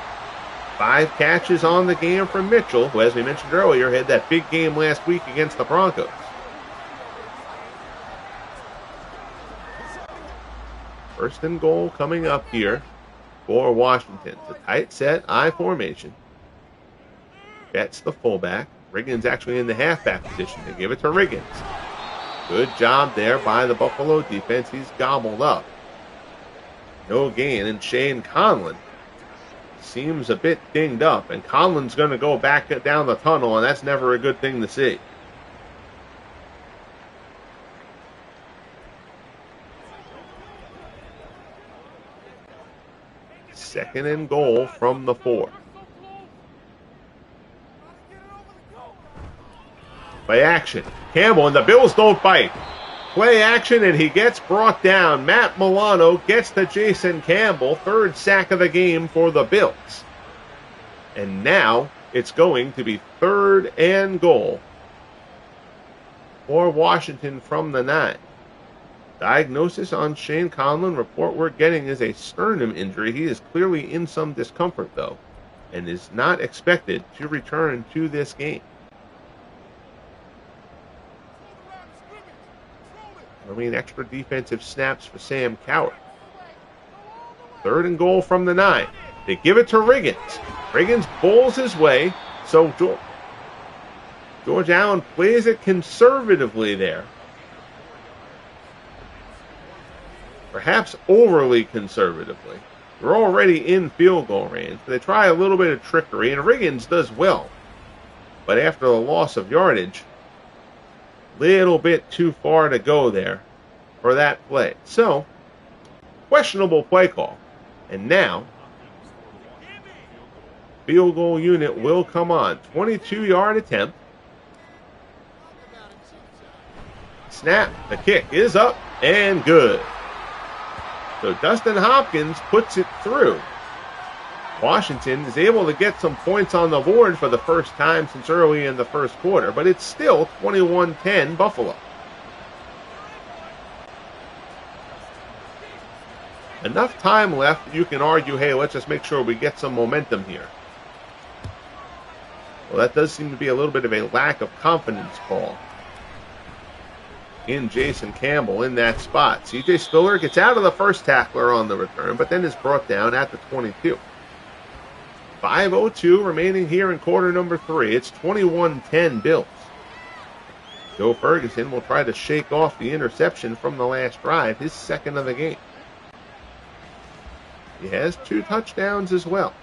5 catches on the game from Mitchell, who, as we mentioned earlier, had that big game last week against the Broncos. First and goal coming up here for Washington. It's a tight set, I formation. Gets the fullback. Riggins actually in the halfback position. They give it to Riggins. Good job there by the Buffalo defense. He's gobbled up. No gain, and Shane Conlon seems a bit dinged up, and Conlon's going to go back down the tunnel, and that's never a good thing to see. Second and goal from the 4. Play action. Campbell, and the Bills don't bite. Play action, and he gets brought down. Matt Milano gets to Jason Campbell. 3rd sack of the game for the Bills. And now it's going to be 3rd and goal for Washington from the 9. Diagnosis on Shane Conlon. Report we're getting is a sternum injury. He is clearly in some discomfort, though, and is not expected to return to this game. Extra defensive snaps for Sam Cowart. 3rd and goal from the 9. They give it to Riggins. Riggins bowls his way, so George Allen plays it conservatively there. Perhaps overly conservatively. They're already in field goal range. They try a little bit of trickery, and Riggins does well. But after the loss of yardage, little bit too far to go there for that play. So, questionable play call. And now, field goal unit will come on. 22-yard attempt. Snap. The kick is up and good. So Dustin Hopkins puts it through. Washington is able to get some points on the board for the first time since early in the first quarter, but it's still 21-10 Buffalo. Enough time left, you can argue, hey, let's just make sure we get some momentum here. Well, that does seem to be a little bit of a lack of confidence call in Jason Campbell in that spot. C.J. Spiller gets out of the first tackler on the return, but then is brought down at the 22. 5:02 remaining here in quarter number 3. It's 21-10 Bills. Joe Ferguson will try to shake off the interception from the last drive, his 2nd of the game. He has 2 touchdowns as well.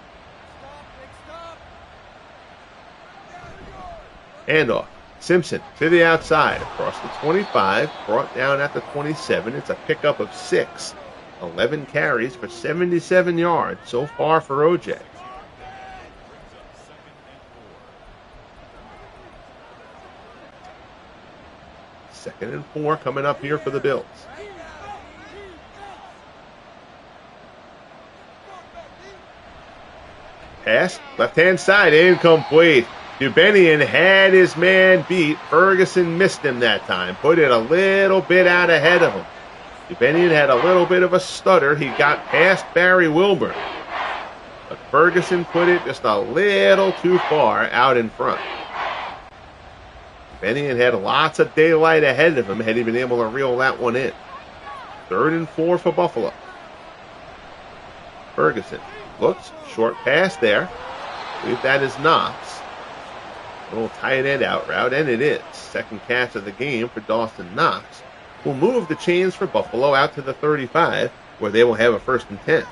Handoff. Simpson to the outside, across the 25, brought down at the 27. It's a pickup of 6. 11 carries for 77 yards so far for OJ. Second and 4 coming up here for the Bills. Pass, left-hand side, incomplete. Dubenian had his man beat. Ferguson missed him that time. Put it a little bit out ahead of him. Dubenian had a little bit of a stutter. He got past Barry Wilburn. But Ferguson put it just a little too far out in front. Dubenian had lots of daylight ahead of him had he been able to reel that one in. 3rd and 4 for Buffalo. Ferguson looks, short pass there. I believe that is Knox. A little tight end out route, and it is. 2nd catch of the game for Dawson Knox, who move the chains for Buffalo out to the 35, where they will have a 1st and 10.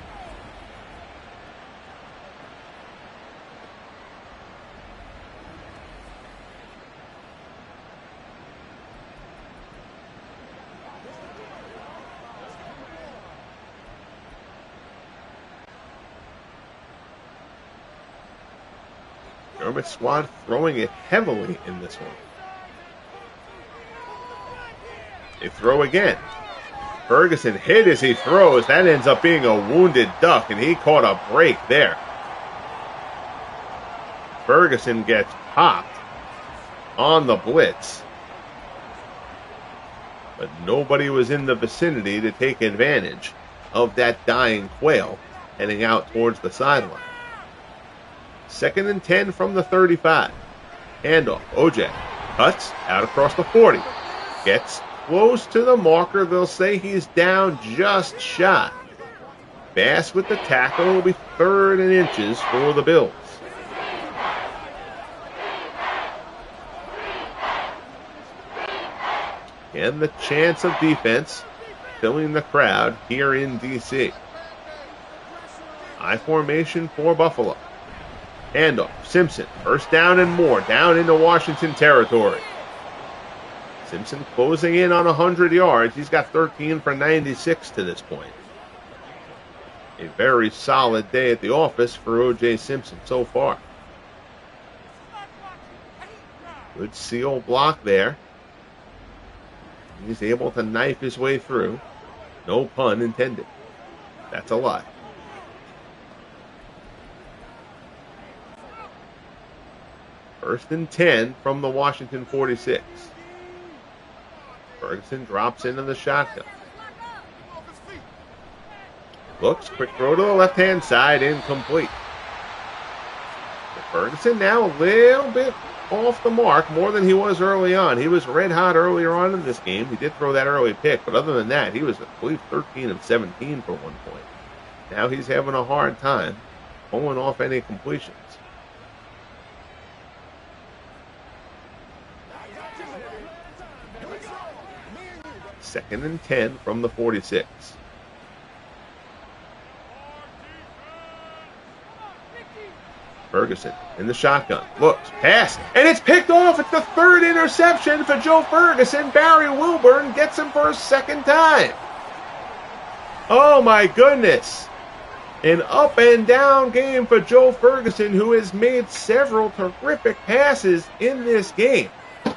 Dermott squad throwing it heavily in this one. They throw again. Ferguson hit as he throws. That ends up being a wounded duck, and he caught a break there. Ferguson gets popped on the blitz, but nobody was in the vicinity to take advantage of that dying quail heading out towards the sideline. 2nd and 10 from the 35. Handoff. OJ cuts out across the 40. Gets close to the marker. They'll say he's down just shy. Bass with the tackle. Will be 3rd and inches for the Bills. And the chance of defense filling the crowd here in D.C. High formation for Buffalo. Handoff. Simpson. 1st down and more. Down into Washington territory. Simpson closing in on 100 yards. He's got 13 for 96 to this point. A very solid day at the office for OJ Simpson so far. Good seal block there. He's able to knife his way through. No pun intended. That's a lie. First and 10 from the Washington 46. Ferguson drops into the shotgun. Looks, quick throw to the left-hand side, incomplete. Ferguson now a little bit off the mark, more than he was early on. He was red hot earlier on in this game. He did throw that early pick, but other than that, he was, I believe, 13 of 17 for one point. Now he's having a hard time pulling off any completions. Second and 10 from the 46. Ferguson in the shotgun. Looks, pass, and it's picked off. It's the 3rd interception for Joe Ferguson. Barry Wilburn gets him for a 2nd time. Oh my goodness. An up and down game for Joe Ferguson, who has made several terrific passes in this game.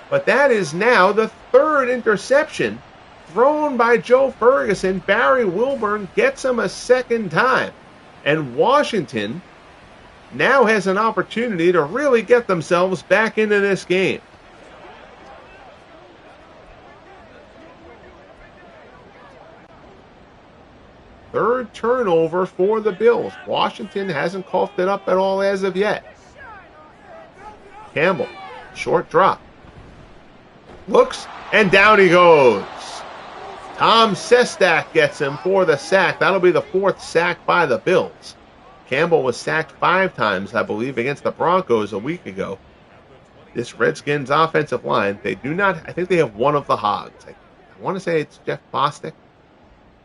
But that is now the 3rd interception thrown by Joe Ferguson. Barry Wilburn gets him a 2nd time. And Washington now has an opportunity to really get themselves back into this game. Third turnover for the Bills. Washington hasn't coughed it up at all as of yet. Campbell, short drop. Looks, and down he goes. Tom Sestak gets him for the sack. That'll be the 4th sack by the Bills. Campbell was sacked 5 times, I believe, against the Broncos a week ago. This Redskins offensive line, they do not, I think they have one of the hogs. I want to say it's Jeff Bostic.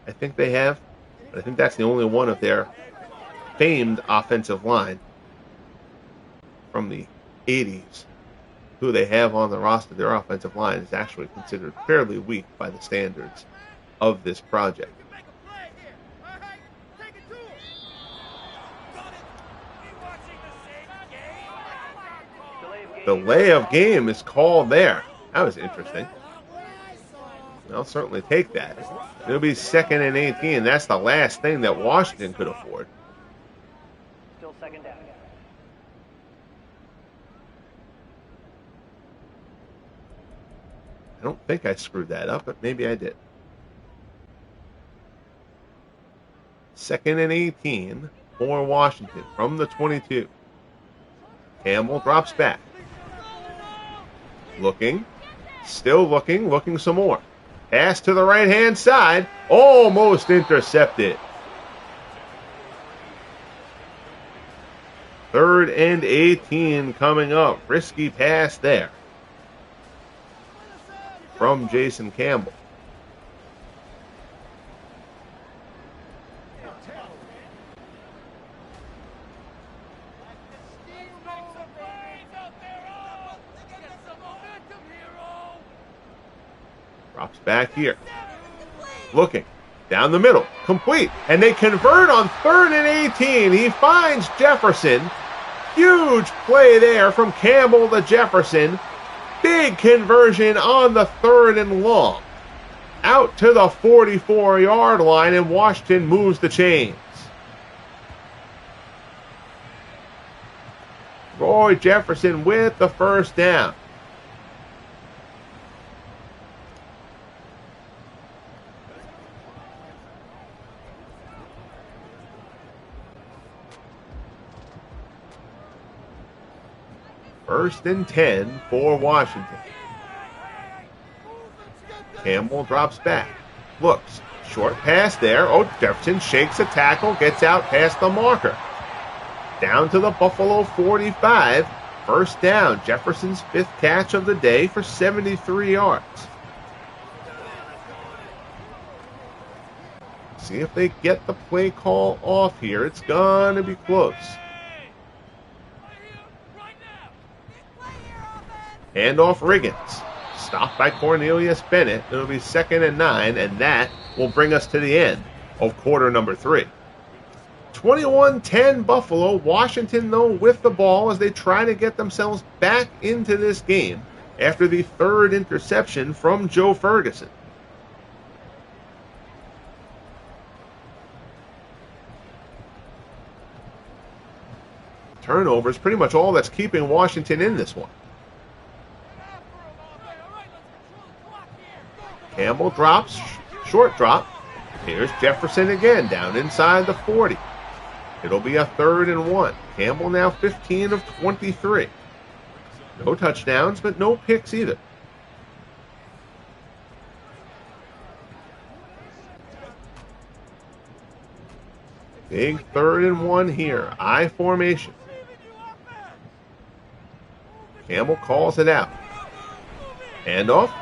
I think they have. But I think that's the only one of their famed offensive line from the 80s who they have on the roster. Their offensive line is actually considered fairly weak by the standards of this project. Delay of game is called there. That was interesting. I'll certainly take that. It'll be 2nd and 18. That's the last thing that Washington could afford. Still 2nd down. I don't think I screwed that up, but maybe I did. 2nd and 18 for Washington from the 22. Campbell drops back. Looking, still looking, looking some more. Pass to the right-hand side, almost intercepted. 3rd and 18 coming up. Risky pass there from Jason Campbell. Drops back here. Looking. Down the middle. Complete. And they convert on 3rd and 18. He finds Jefferson. Huge play there from Campbell to Jefferson. Big conversion on the 3rd and long. out to the 44-yard line, and Washington moves the chains. Roy Jefferson with the first down. First and 10 for Washington. Campbell drops back. Looks. Short pass there. Oh, Jefferson shakes a tackle. Gets out past the marker. Down to the Buffalo 45. First down. Jefferson's 5th catch of the day for 73 yards. See if they get the play call off here. It's going to be close. Handoff Riggins. Stopped by Cornelius Bennett. It'll be 2nd and 9, and that will bring us to the end of quarter number 3. 21-10 Buffalo. Washington, though, with the ball as they try to get themselves back into this game after the 3rd interception from Joe Ferguson. Turnovers, pretty much all that's keeping Washington in this one. Campbell drops, short drop. Here's Jefferson again, down inside the 40. It'll be a 3rd and 1. Campbell now 15 of 23. No touchdowns, but no picks either. Big 3rd and 1 here. I formation. Campbell calls it out. Handoff.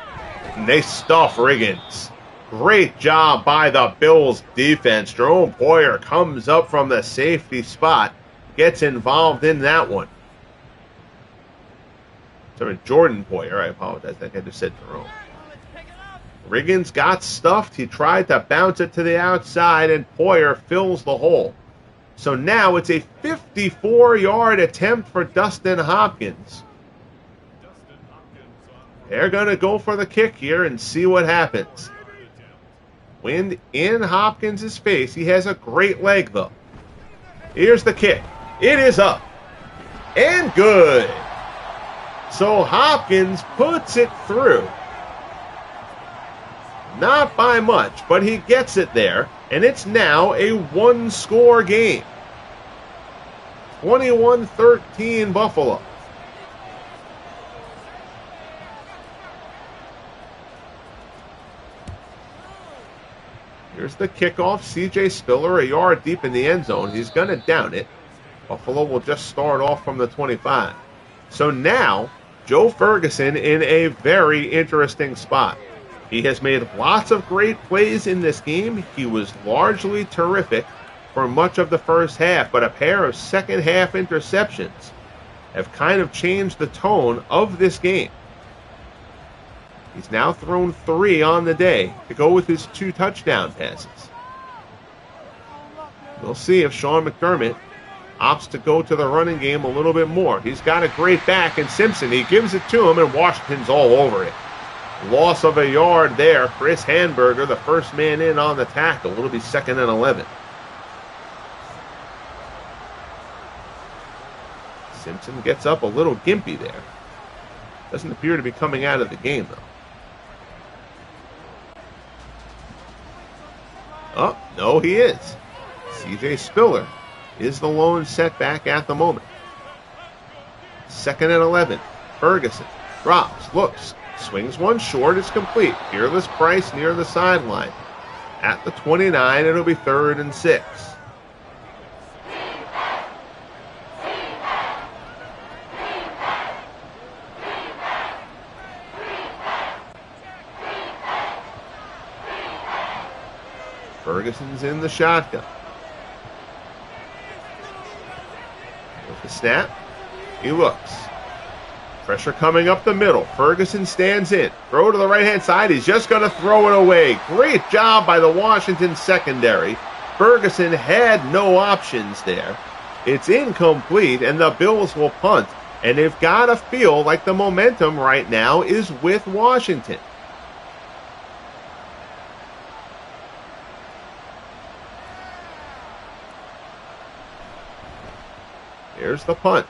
And they stuff Riggins. Great job by the Bills defense. Jerome Poyer comes up from the safety spot. Gets involved in that one. Sorry, Jordan Poyer. I apologize. I think I just said Jerome. Riggins got stuffed. He tried to bounce it to the outside, and Poyer fills the hole. So now it's a 54-yard attempt for Dustin Hopkins. They're going to go for the kick here and see what happens. Wind in Hopkins' face. He has a great leg, though. Here's the kick. It is up. And good. So Hopkins puts it through. Not by much, but he gets it there. And it's now a one-score game. 21-13 Buffalo. Here's the kickoff. C.J. Spiller a yard deep in the end zone. He's going to down it. Buffalo will just start off from the 25. So now, Joe Ferguson in a very interesting spot. He has made lots of great plays in this game. He was largely terrific for much of the first half, but a pair of second-half interceptions have kind of changed the tone of this game. He's now thrown 3 on the day to go with his 2 touchdown passes. We'll see if Sean McDermott opts to go to the running game a little bit more. He's got a great back in Simpson. He gives it to him, and Washington's all over it. Loss of a yard there. Chris Hanberger, the first man in on the tackle. It'll be 2nd and 11. Simpson gets up a little gimpy there. Doesn't appear to be coming out of the game, though. Oh, no, he is. C.J. Spiller is the lone setback at the moment. 2nd and 11. Ferguson drops, looks, swings one short. It's complete. Fearless Price near the sideline. At the 29, it'll be 3rd and 6. Ferguson's in the shotgun. With the snap, he looks. Pressure coming up the middle. Ferguson stands in. Throw to the right-hand side. He's just going to throw it away. Great job by the Washington secondary. Ferguson had no options there. It's incomplete, and the Bills will punt. And they've got to feel like the momentum right now is with Washington. Here's the punt.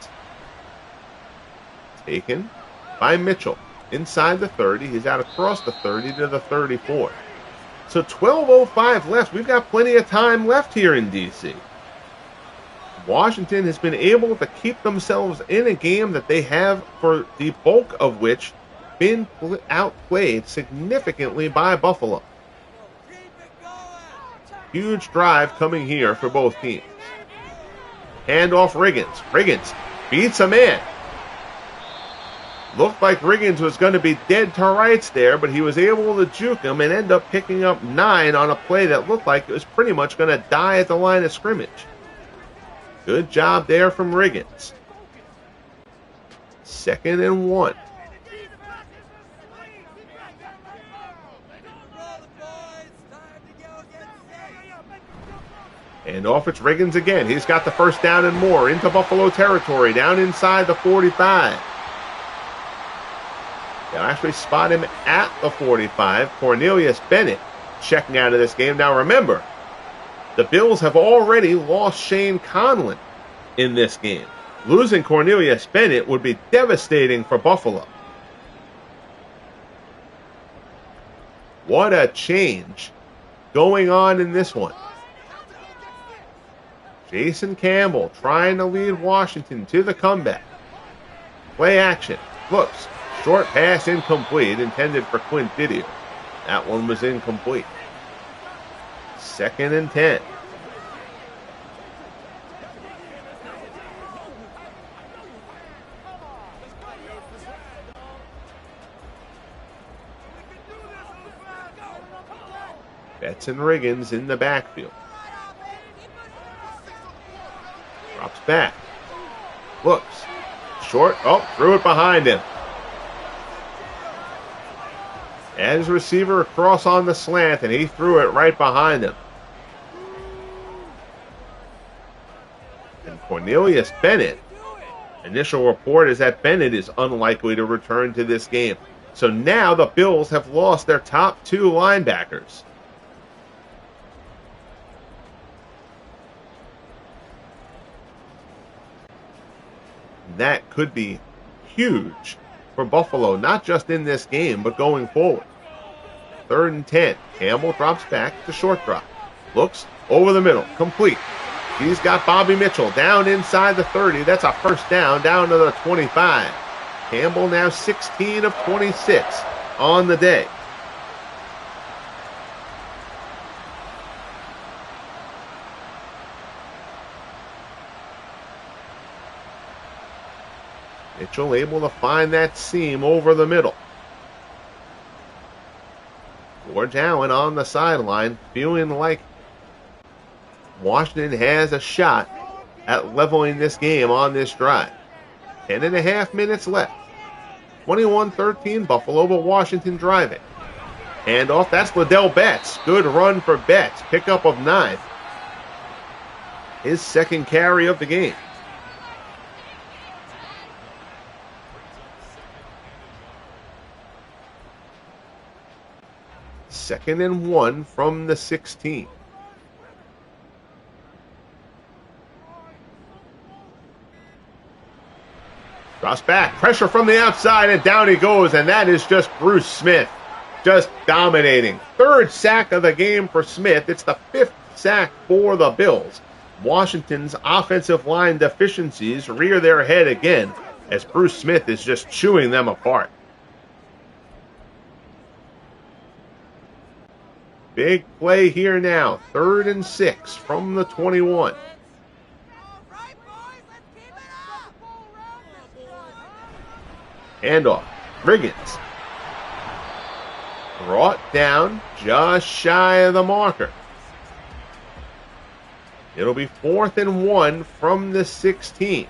Taken by Mitchell. Inside the 30. He's out across the 30 to the 34. So 12:05 left. We've got plenty of time left here in D.C. Washington has been able to keep themselves in a game that they have, for the bulk of which, been outplayed significantly by Buffalo. Huge drive coming here for both teams. Hand off Riggins. Riggins beats a man. Looked like Riggins was going to be dead to rights there, but he was able to juke him and end up picking up 9 on a play that looked like it was pretty much going to die at the line of scrimmage. Good job there from Riggins. 2nd and 1. And off it's Riggins again. He's got the first down and more into Buffalo territory, down inside the 45. They'll actually spot him at the 45. Cornelius Bennett checking out of this game. Now remember, the Bills have already lost Shane Conlon in this game. Losing Cornelius Bennett would be devastating for Buffalo. What a change going on in this one. Jason Campbell trying to lead Washington to the comeback. Play action. Looks. Short pass incomplete, intended for Quint Didier. That one was incomplete. 2nd and 10. Betts and Riggins in the backfield. Drops back. Looks. Short. Oh, threw it behind him. And his receiver across on the slant, and he threw it right behind him. And Cornelius Bennett, initial report is that Bennett is unlikely to return to this game. So now the Bills have lost their top 2 linebackers. That could be huge for Buffalo, not just in this game, but going forward. 3rd and 10. Campbell drops back to short drop. Looks over the middle. Complete. He's got Bobby Mitchell down inside the 30. That's a first down to the 25. Campbell now 16 of 26 on the day. Mitchell able to find that seam over the middle. George Allen on the sideline, feeling like Washington has a shot at leveling this game on this drive. 10.5 minutes left. 21-13 Buffalo, but Washington driving. Handoff, that's Liddell Betts. Good run for Betts. Pickup of 9. His 2nd carry of the game. Second and 1 from the 16. Drops back. Pressure from the outside, and down he goes, and that is just Bruce Smith. Just dominating. 3rd sack of the game for Smith. It's the 5th sack for the Bills. Washington's offensive line deficiencies rear their head again as Bruce Smith is just chewing them apart. Big play here now. 3rd and 6 from the 21. Handoff. Riggins. Brought down just shy of the marker. It'll be 4th and 1 from the 16.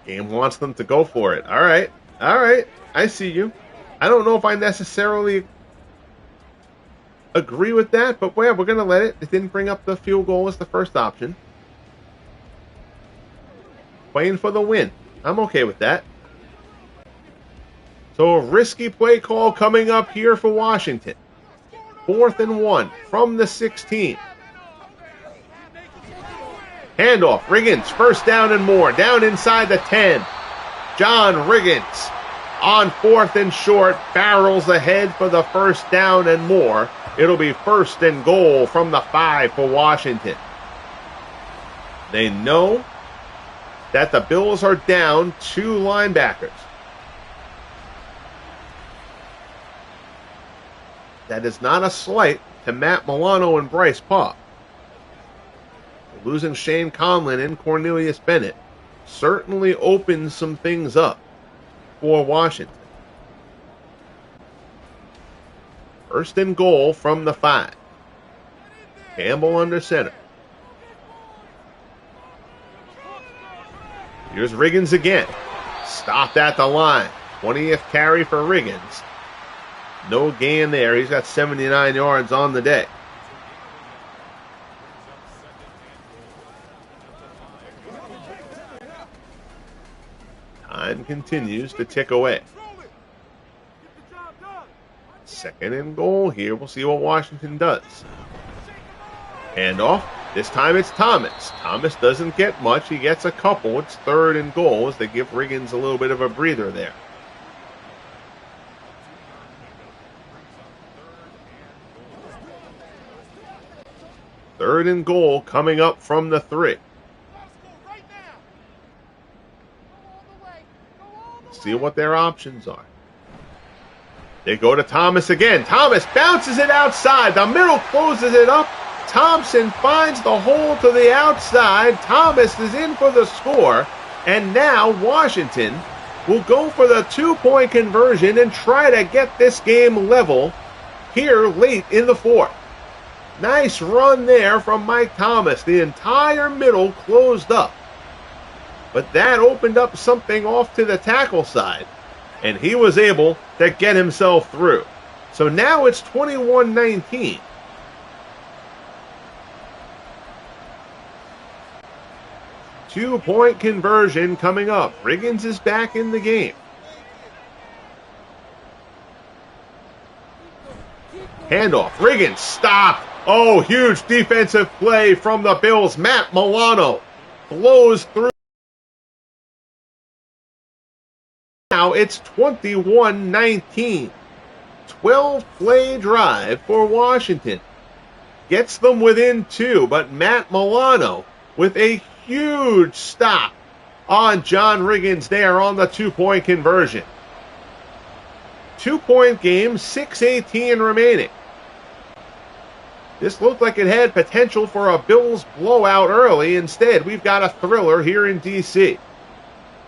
Game wants them to go for it. All right. I see you. I don't know if I necessarily agree with that, but well, we're going to let it. It didn't bring up the field goal as the first option. Playing for the win. I'm okay with that. So a risky play call coming up here for Washington. 4th and 1 from the 16. Handoff. Riggins, first down and more. Down inside the 10. John Riggins on 4th and short. Barrels ahead for the first down and more. It'll be 1st and goal from the 5 for Washington. They know that the Bills are down 2 linebackers. That is not a slight to Matt Milano and Bryce Paup. Losing Shane Conlon and Cornelius Bennett certainly opens some things up for Washington. 1st and goal from the 5. Campbell under center. Here's Riggins again. Stopped at the line. 20th carry for Riggins. No gain there. He's got 79 yards on the day. Time continues to tick away. 2nd and goal here. We'll see what Washington does. Handoff. This time it's Thomas. Thomas doesn't get much. He gets a couple. It's 3rd and goal as they give Riggins a little bit of a breather there. Third and goal coming up from the 3. See what their options are. They go to Thomas again. Thomas bounces it outside. The middle closes it up. Thompson finds the hole to the outside. Thomas is in for the score. And now Washington will go for the 2-point conversion and try to get this game level here late in the 4th. Nice run there from Mike Thomas. The entire middle closed up. But that opened up something off to the tackle side. And he was able to get himself through. So now it's 21-19. Two-point conversion coming up. Riggins is back in the game. Handoff. Riggins stopped. Oh, huge defensive play from the Bills. Matt Milano blows through. Now it's 21-19. 12-play drive for Washington. Gets them within 2, but Matt Milano with a huge stop on John Riggins there on the 2-point conversion. 2-point game, 6:18 remaining. This looked like it had potential for a Bills blowout early. Instead, we've got a thriller here in D.C.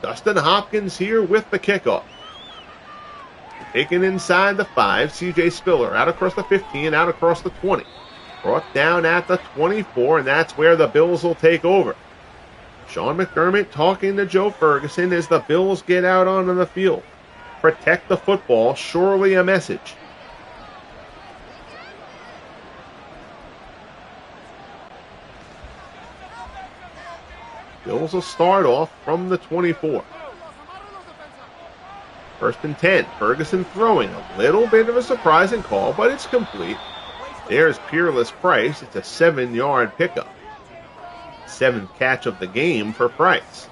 Dustin Hopkins here with the kickoff. Taken inside the 5, C.J. Spiller out across the 15, out across the 20. Brought down at the 24, and that's where the Bills will take over. Sean McDermott talking to Joe Ferguson as the Bills get out onto the field. Protect the football, surely a message. Bills will start off from the 24. 1st and 10. Ferguson throwing. A little bit of a surprising call, but it's complete. There's Peerless Price. It's a 7-yard pickup. 7th catch of the game for Price.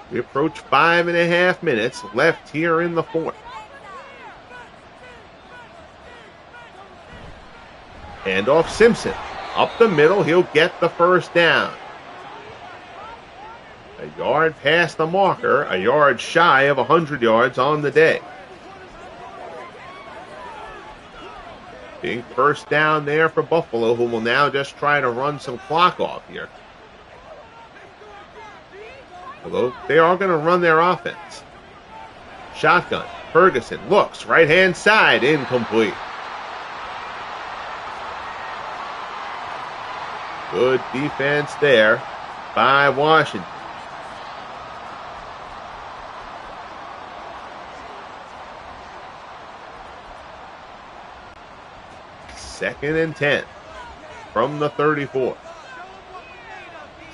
We approach 5.5 minutes left here in the 4th. Handoff Simpson. Up the middle, he'll get the first down. A yard past the marker, a yard shy of 100 yards on the day. Big first down there for Buffalo, who will now just try to run some clock off here. Although they are going to run their offense. Shotgun. Ferguson looks. Right-hand side. Incomplete. Good defense there by Washington. Second and 10 from the 34.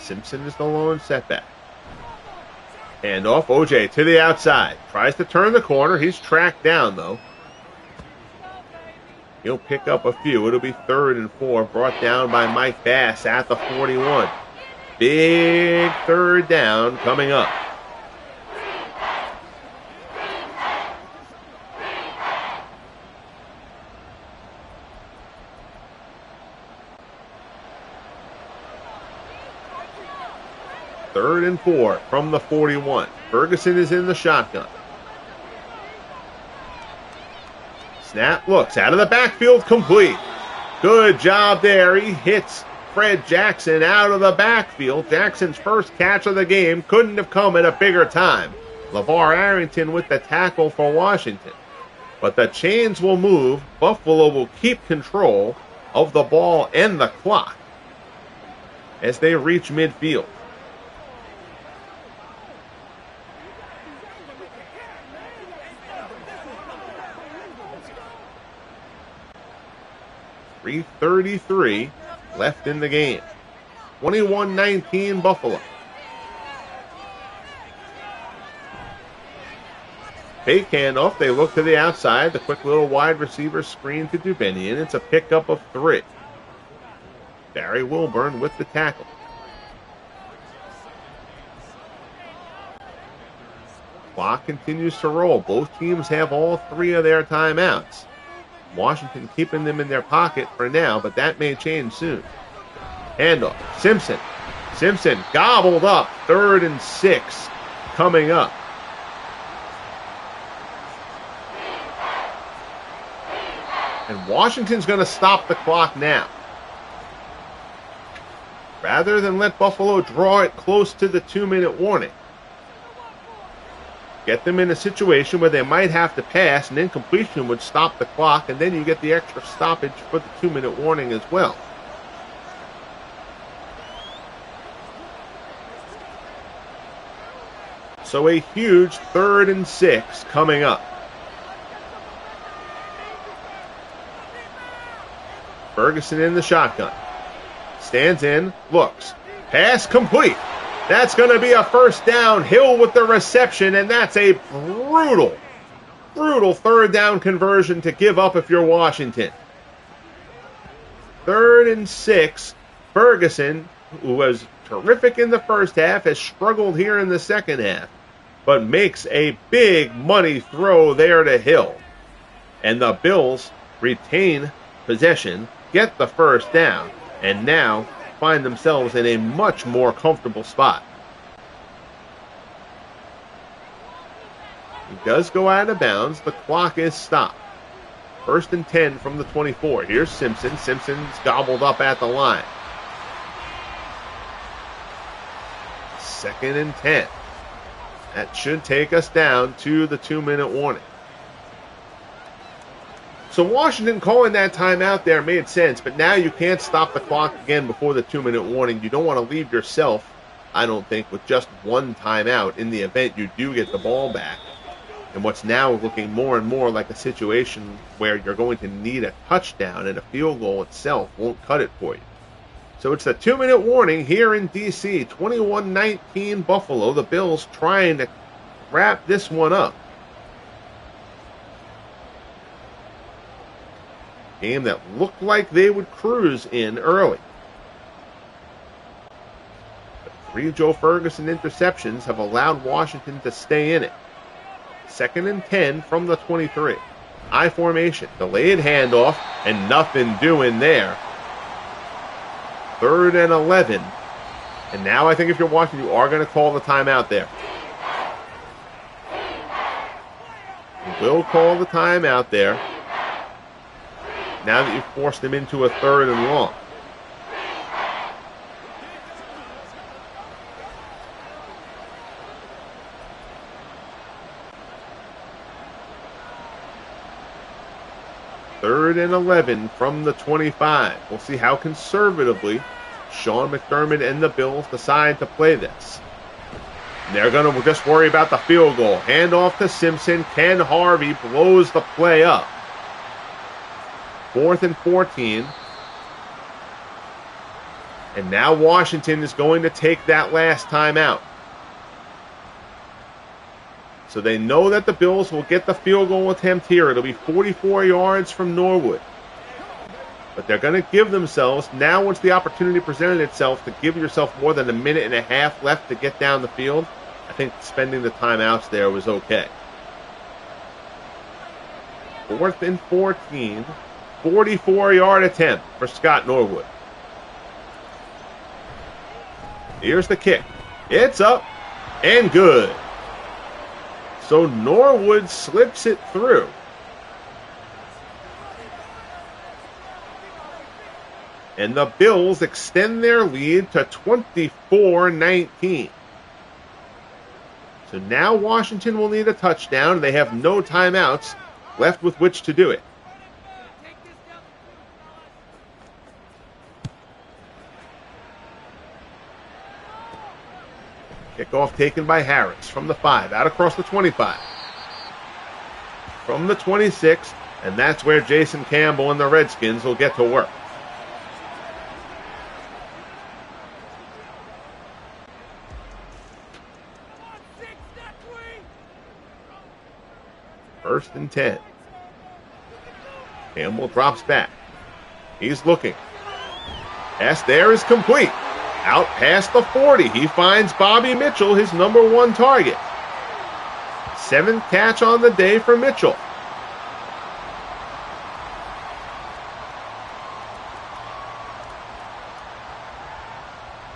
Simpson is the lone setback. Handoff, OJ to the outside. Tries to turn the corner. He's tracked down, though. He'll pick up a few. It'll be 3rd and 4, brought down by Mike Bass at the 41. Big 3rd down coming up. Third and 4 from the 41. Ferguson is in the shotgun. Snap, looks out of the backfield, complete. Good job there. He hits Fred Jackson out of the backfield. Jackson's first catch of the game couldn't have come at a bigger time. LeVar Arrington with the tackle for Washington. But the chains will move. Buffalo will keep control of the ball and the clock as they reach midfield. .333 left in the game. 21-19 Buffalo. Fake handoff. They look to the outside. The quick little wide receiver screen to Dubinian. It's a pickup of 3. Barry Wilburn with the tackle. Clock continues to roll. Both teams have all 3 of their timeouts. Washington keeping them in their pocket for now, but that may change soon. Handoff. Simpson. Simpson gobbled up. 3rd and 6 coming up. And Washington's going to stop the clock now. Rather than let Buffalo draw it close to the 2-minute warning. Get them in a situation where they might have to pass, and incompletion would stop the clock, and then you get the extra stoppage for the 2-minute warning as well. So a huge 3rd and 6 coming up. Ferguson in the shotgun. Stands in, looks. Pass complete. That's going to be a 1st down. Hill with the reception, and that's a brutal 3rd down conversion to give up if you're Washington. 3rd and 6. Ferguson, who was terrific in the first half, has struggled here in the second half, but makes a big money throw there to Hill. And the Bills retain possession, get the 1st down, and now find themselves in a much more comfortable spot. He does go out of bounds. The clock is stopped. 1st and 10 from the 24. Here's Simpson. Simpson's gobbled up at the line. 2nd and 10. That should take us down to the 2-minute warning. So Washington calling that timeout there made sense, but now you can't stop the clock again before the 2-minute warning. You don't want to leave yourself, I don't think, with just 1 timeout in the event you do get the ball back. And what's now looking more and more like a situation where you're going to need a touchdown, and a field goal itself won't cut it for you. So it's the 2-minute warning here in D.C. 21-19 Buffalo. The Bills trying to wrap this one up. Game that looked like they would cruise in early. But 3 Joe Ferguson interceptions have allowed Washington to stay in it. 2nd and 10 from the 23. I formation, delayed handoff, and nothing doing there. 3rd and 11. And now I think if you're watching, you are going to call the timeout there. You will call the timeout there. Now that you've forced them into a 3rd and long. Third and 11 from the 25. We'll see how conservatively Sean McDermott and the Bills decide to play this. They're going to just worry about the field goal. Hand off to Simpson. Ken Harvey blows the play up. 4th and 14. And now Washington is going to take that last timeout. So they know that the Bills will get the field goal attempt here. It'll be 44 yards from Norwood. But they're going to give themselves, now once the opportunity presented itself, to give yourself more than a minute and a half left to get down the field. I think spending the timeouts there was okay. 4th and 14, 44-yard attempt for Scott Norwood. Here's the kick. It's up and good. So Norwood slips it through. And the Bills extend their lead to 24-19. So now Washington will need a touchdown. They have no timeouts left with which to do it. Kickoff taken by Harris from the 5, out across the 25. From the 26, and that's where Jason Campbell and the Redskins will get to work. First and 10. Campbell drops back. He's looking. Pass there is complete. Out past the 40. He finds Bobby Mitchell, his number 1 target. 7th catch on the day for Mitchell.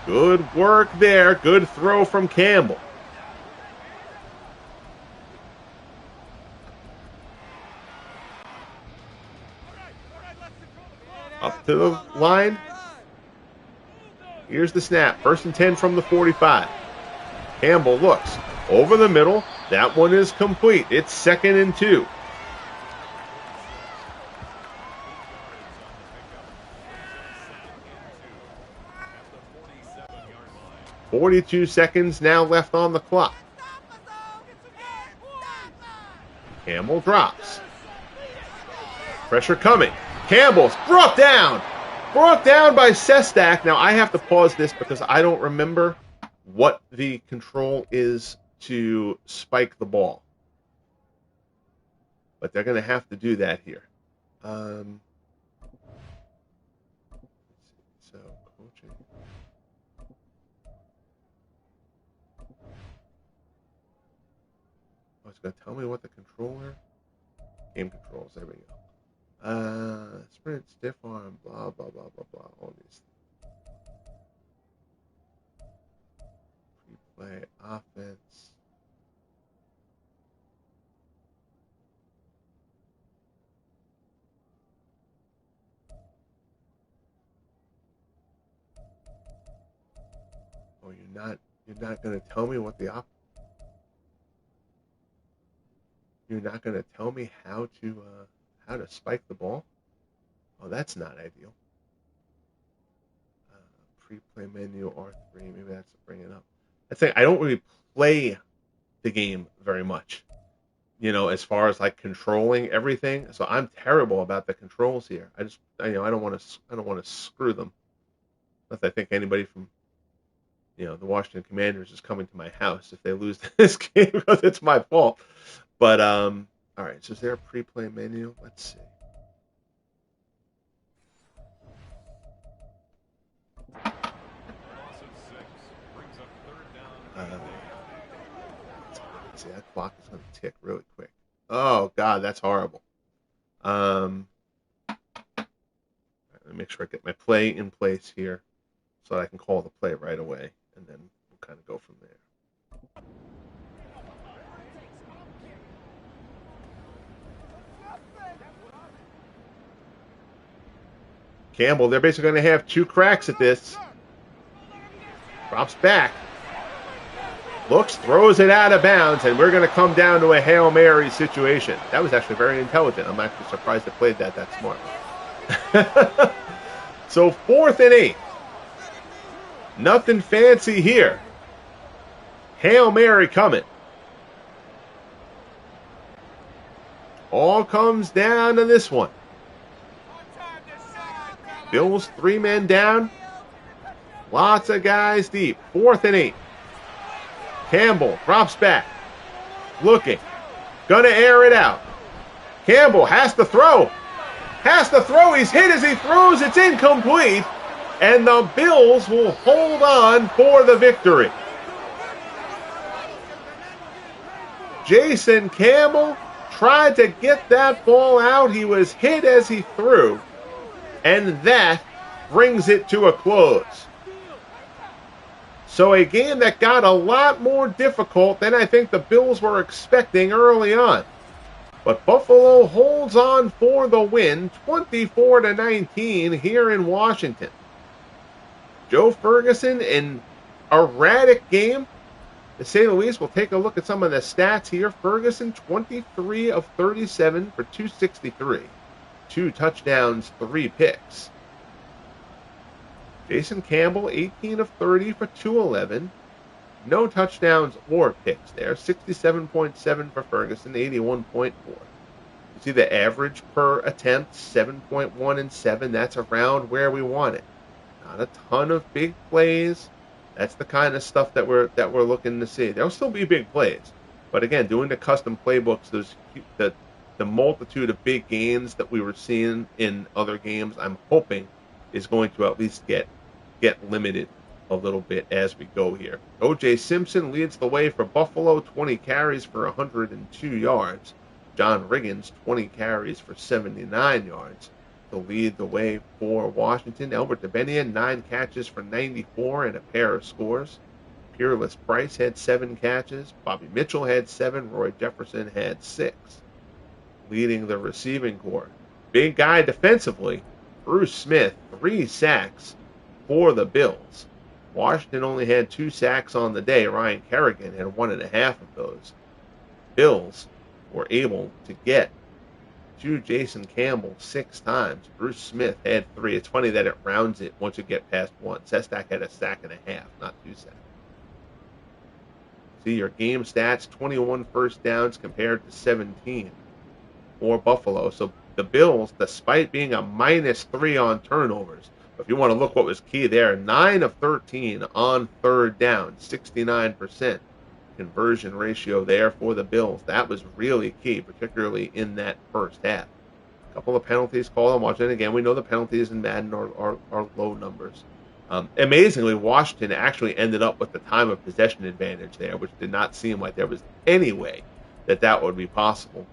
Good work there. Good throw from Campbell. Up to the line. Here's the snap. 1st and 10 from the 45. Campbell looks over the middle. That one is complete. It's 2nd and 2. .42 seconds now left on the clock. Campbell drops. Pressure coming. Campbell's brought down. Brought down by Sestak. Now, I have to pause this because I don't remember what the control is to spike the ball. But they're going to have to do that here. So, coaching. Oh, it's going to tell me what the controller? Game controls. There we go. Sprint, stiff arm, blah, blah, blah, blah, blah, all these things. Pre-play, offense. Oh, you're not going to tell me what the you're not going to tell me how to spike the ball? Oh, that's not ideal. Pre-play menu R3. Maybe that's to bring it up. I think I don't really play the game very much, as far as like controlling everything. So I'm terrible about the controls here. I don't want to screw them. Unless I think anybody from, the Washington Commanders is coming to my house if they lose this game because it's my fault. But all right. So is there a pre-play menu? Let's see. See, that clock is going to tick really quick. Oh, God, that's horrible. Let me make sure I get my play in place here so that I can call the play right away, and then we'll kind of go from there. Campbell, they're basically going to have 2 cracks at this. Drops back. Looks, throws it out of bounds, and we're going to come down to a Hail Mary situation. That was actually very intelligent. I'm actually surprised they played that smart. So 4th and 8. Nothing fancy here. Hail Mary coming. All comes down to this one. Bills 3 men down. Lots of guys deep. 4th and 8. Campbell drops back. Looking. Gonna air it out. Campbell has to throw. He's hit as he throws. It's incomplete. And the Bills will hold on for the victory. Jason Campbell tried to get that ball out. He was hit as he threw. And that brings it to a close. So a game that got a lot more difficult than I think the Bills were expecting early on. But Buffalo holds on for the win, 24-19 here in Washington. Joe Ferguson, an erratic game, to say the least. We'll take a look at some of the stats here. Ferguson, 23 of 37 for 263. 2 touchdowns, 3 picks. Jason Campbell, 18 of 30 for 211. No touchdowns or picks there. 67.7 for Ferguson, 81.4. You see the average per attempt, 7.1 and 7. That's around where we want it. Not a ton of big plays. That's the kind of stuff that we're looking to see. There'll still be big plays, but again, doing the custom playbooks, the multitude of big gains that we were seeing in other games, I'm hoping is going to at least get limited a little bit as we go here. OJ Simpson leads the way for Buffalo, 20 carries for 102 yards. John Riggins, 20 carries for 79 yards. To lead the way for Washington. Albert DeBenian, 9 catches for 94 and a pair of scores. Peerless Price had 7 catches. Bobby Mitchell had 7. Roy Jefferson had 6. Leading the receiving corps. Big guy defensively. Bruce Smith, 3 sacks for the Bills. Washington only had 2 sacks on the day. Ryan Kerrigan had 1.5 of those. Bills were able to get to Jason Campbell 6 times. Bruce Smith had 3. It's funny that it rounds it once you get past 1. Sestak had a sack and a half, not 2 sacks. See your game stats, 21 first downs compared to 17 for Buffalo. So the Bills, despite being a -3 on turnovers, if you want to look what was key there, 9 of 13 on 3rd down, 69% conversion ratio there for the Bills. That was really key, particularly in that first half. A couple of penalties called on Washington. Again, we know the penalties in Madden are low numbers. Amazingly, Washington actually ended up with the time of possession advantage there, which did not seem like there was any way that would be possible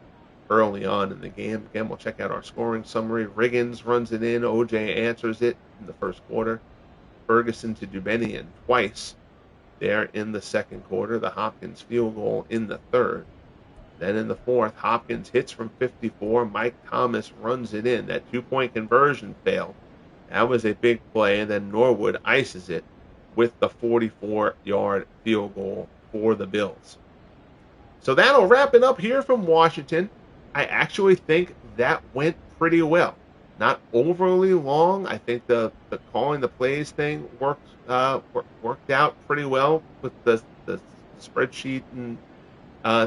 early on in the game. Again, we'll check out our scoring summary. Riggins runs it in. OJ answers it in the first quarter. Ferguson to Dubenian twice there in the second quarter. The Hopkins field goal in the third. Then in the fourth, Hopkins hits from 54. Mike Thomas runs it in. That 2-point conversion failed. That was a big play. And then Norwood ices it with the 44-yard field goal for the Bills. So that'll wrap it up here from Washington. I actually think that went pretty well. Not overly long. I think the calling the plays thing worked out pretty well with the spreadsheet and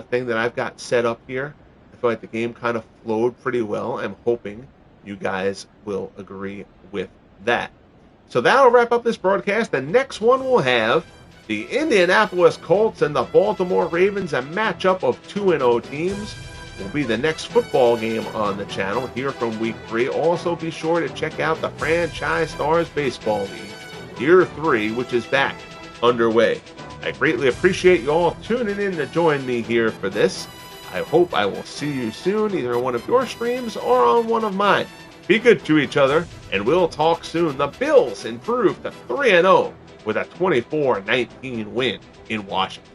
thing that I've got set up here. I feel like the game kind of flowed pretty well. I'm hoping you guys will agree with that. So that'll wrap up this broadcast. The next one will have the Indianapolis Colts and the Baltimore Ravens, a matchup of 2-0 teams. Will be the next football game on the channel here from week 3. Also be sure to check out the Franchise Stars Baseball League, year 3, which is back underway. I greatly appreciate you all tuning in to join me here for this. I hope I will see you soon, either on one of your streams or on one of mine. Be good to each other, and we'll talk soon. The Bills improved to 3-0 with a 24-19 win in Washington.